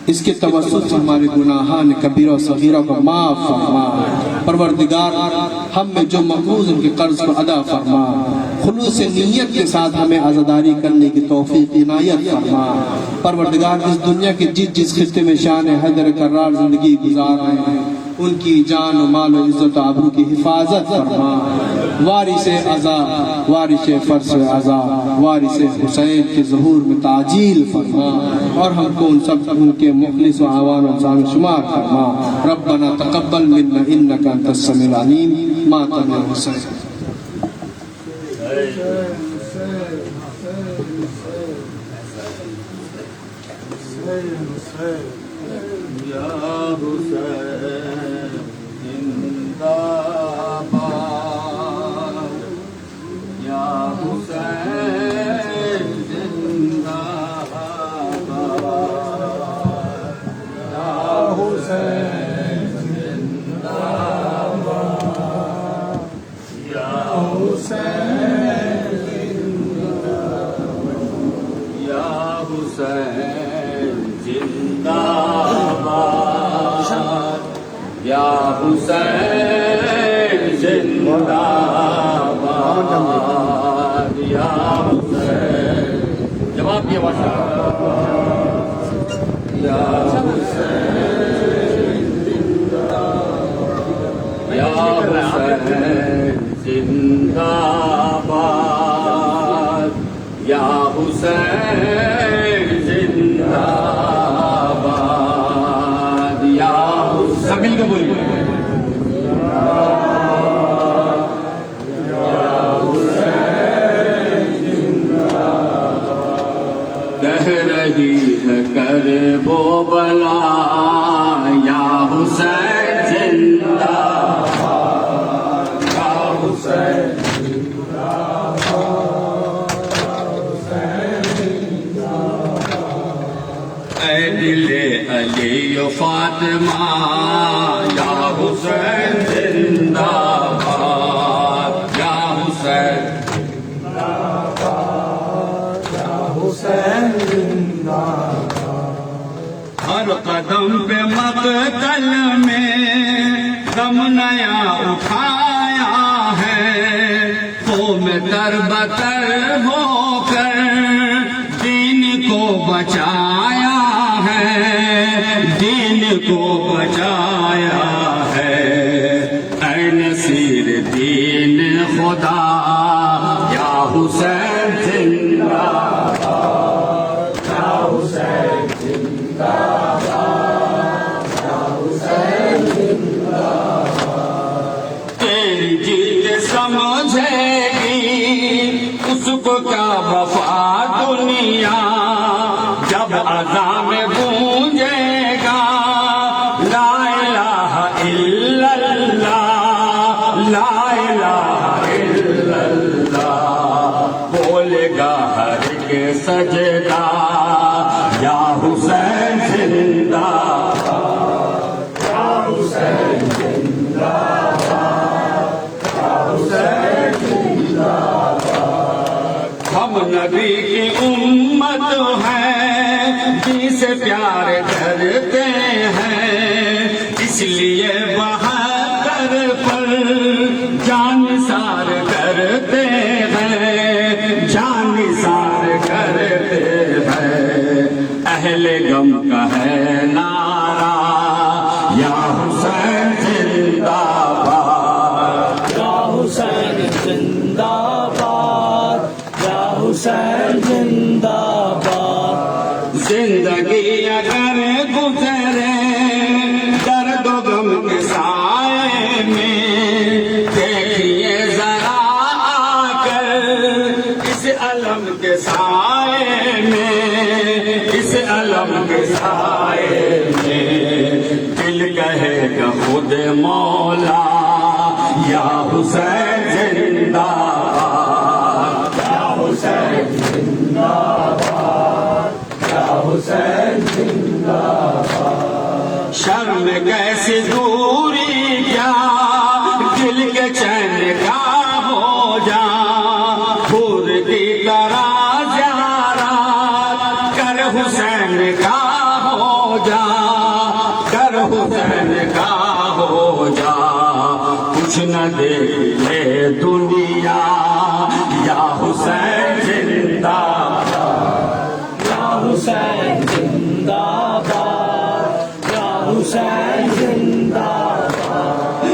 اس کے توسط سے ہمارے گناہان کبیرہ و صغیرہ کو معاف فرما۔ پروردگار ہم میں جو مقروض ان کے قرض کو ادا فرما، خلوص نیت کے ساتھ ہمیں عزاداری کرنے کی توفیق عنایت فرما۔ پروردگار اس دنیا کے جس خطے میں شان حیدر کرار زندگی گزار رہے ہیں، ان کی جان و مال و عزت و آبرو کی حفاظت فرما۔ وارث عزا، وارث فرس عزا، وارث حسین کے ظہور میں تعجیل فرما، اور ہم کو ان سب ان کے مخلص و عوان و جان شمار فرما۔ ربنا تقبل منا انک انت السمیع العلیم۔ ماتم حسین۔ یا حسین زندہ باد، یا حسین زندہ باد، یا حسین زندہ باد، یا حسین زندہ باد، یا حسین زندہ باد، یا حسین زندہ باد، یا حسین۔ جواب دیا بادشاہ، یا حسین زندہ باد، یا حسین زندہ باد، یا حسین زندہ باد، یا حسین۔ سب مل کے بولیے، کہہ رہی ہے کرب و بلا، یا حسین زندہ باد، یا حسین زندہ باد، یا حسین زندہ باد۔ اے دل علی و فاطمہ، یا حسین زندہ باد، یا حسین ہر قدم پہ مقتل میں غم نیا اٹھایا ہے، قوم تر بتر ہو کر دین کو بچایا ہے، دین کو بچایا ہے۔ اے نصیر دین خدا، یا حسین زندہ باد، یا حسین زندہ باد، یا حسین زندہ باد۔ تیری جیت سمجھے گی اس کو کیا وفا دنیا، جب اذان گونجے گا لا الہ الا اللہ، لا الہ الا اللہ، بولے گا ہر کے سجدہ، یا حسین زندہ باد، یا حسین زندہ باد، یا حسین زندہ باد۔ ہم نبی کی امت ہیں، جسے پیار کرتے ہیں، اس لیے بہادر پر جان سار کرتے ہیں، جان سار کرتے ہیں۔ اہل غم کا ہے نعرہ، یا حسین زندہ باد، یا حسین زندہ باد، یا حسین زندہ باد۔ زندگی اگر گزرے درد و غم کے ساتھ خود مولا یا حسین زندہ باد یا حسین زندہ باد یا حسین زندہ باد شرم کیسی دوری کیا دل کے چین کا ہو جا خود کی طرح زیارت کر حسین کا ہو جا کر حسین کا ہو جا کچھ نہ دیکھے دنیا یا حسین زندہ باد یا حسین زندہ باد یا حسین زندہ باد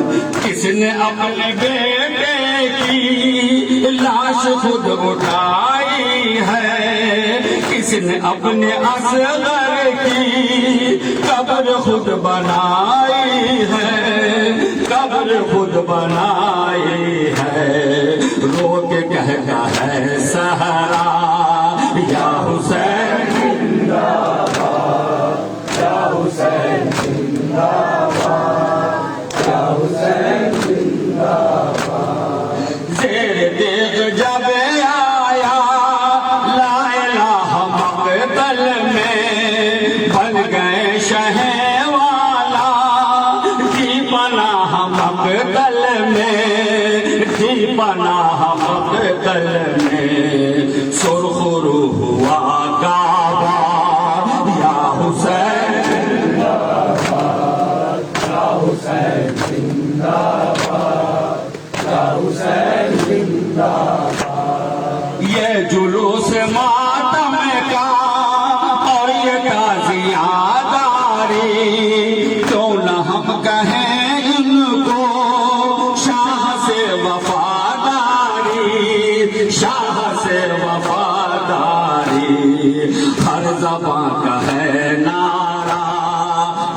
کس نے اپنے بیٹے کی لاش خود اٹھائی ہے کس نے اپنے اصغر کی قبر خود بنائی ہے قبر خود بنائی ہے رو کے کہتا ہے سہرا یا حسین زندہ باد یا حسین زندہ باد یا حسین زندہ باد زیر دیگ جب آیا لا الہ مقتل میں بن گئے شہ والا کی پناہ مقتل میں کی پناہ مقتل میں سرخ رو ہوا کعبہ یا حسین زندہ باد یا حسین زندہ باد یا حسین زندہ باد یہ جلوس ماتم کا اور یہ تعزیہ داری کیوں نہ ہم کہیں ان کو شاہ سے وفاداری شاہ سے وفاداری ہر زبان کا ہے نعرہ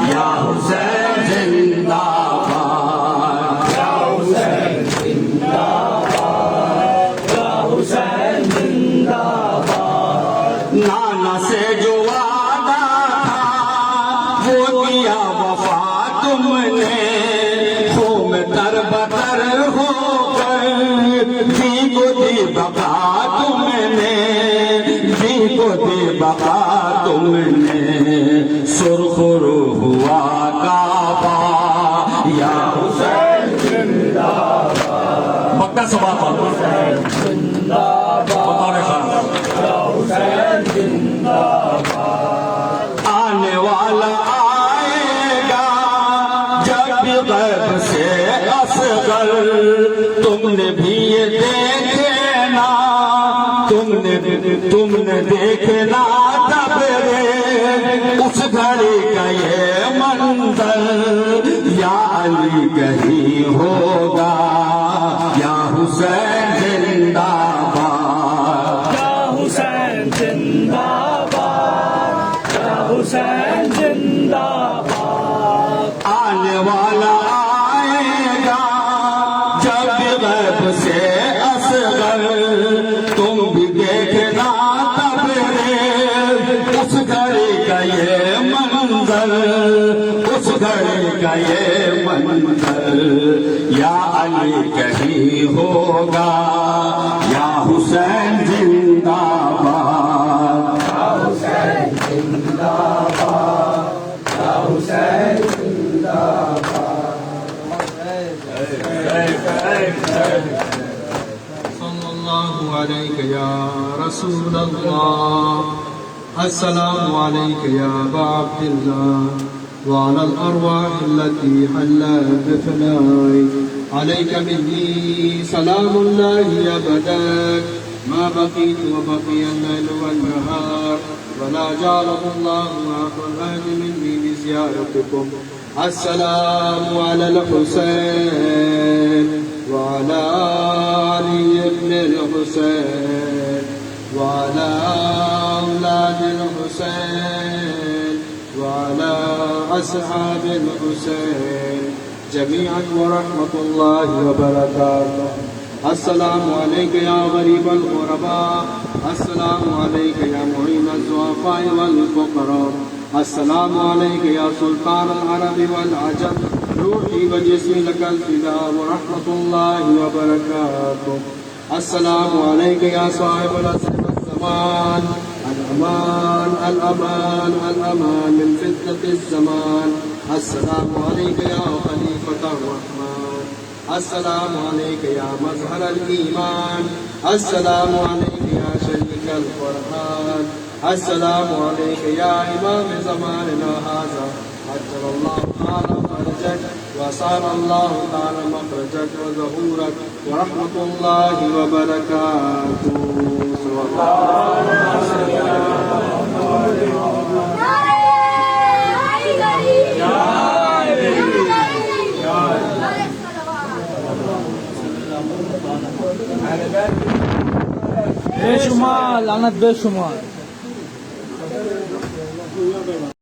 یا حسین زندہ باد یا حسین زندہ باد یا حسین زندہ باد نانا سے جو وعدہ تھا وہ دیا وفا تم نے خون تر بتر ہو کر دی کو دی بقا تم نے دی کو دی بقا تم نے سرخ رو ہوا کعبہ یا حسین زندہ باد مکہ صبح حسین زندہ بطور خان یا حسین زندہ باد آنے والا آئے گا جب بھی غیب سے اصغر تم نے بھی یہ دیکھنا تم نے دیکھنا تب اس گھڑی کا یہ منظر یا علی کہیں ہوگا یا حسین زندہ باد یا حسین زندہ باد یا حسین زندہ باد آنے والا آئے گا جب غیب سے اصغر تم بھی دیکھنا تب اس گھڑی کا یہ منظر اس گھڑی کا یہ منظر یا علی کہیں ہوگا یا حسین زندہ باد یا حسین زندہ باد یا حسین زندہ صلی اللہ علیہ یا رسول اللہ السلام علیک یا ابا عبداللہ وعلى الأرواح التي حلت بفنائك عليك مني سلام الله أبدا ما بقيت وبقي الليل والنهار ولا جعله الله آخر العهد مني بزيارتكم السلام على الحسين وعلى علي بن الحسين وعلى أولاد الحسين وعلى أصحاب الحسين جميعا ورحمة الله وبركاته السلام عليك يا غريب الغرباء السلام عليك يا معين الضعفاء والفقراء السلام عليك يا سلطان العرب والعجم روحی و جسمی لک الفدا ورحمۃ اللہ وبرکاتہ. السلام علیک یا صاحب العصر والزمان. الامان الامان الامان من فتنة الزمان. السلام علیک یا خلیفۃ الرحمن. السلام علیک یا مظہر الایمان. السلام علیک یا شریک القرآن. السلام علیک یا امام زماننا هذا. عجل اللہ تعالی فرجک وسار اللہ تعالی مخرجک وظہورک ورحمۃ اللہ وبرکاتہ. بے شمار لعنت بے شمار.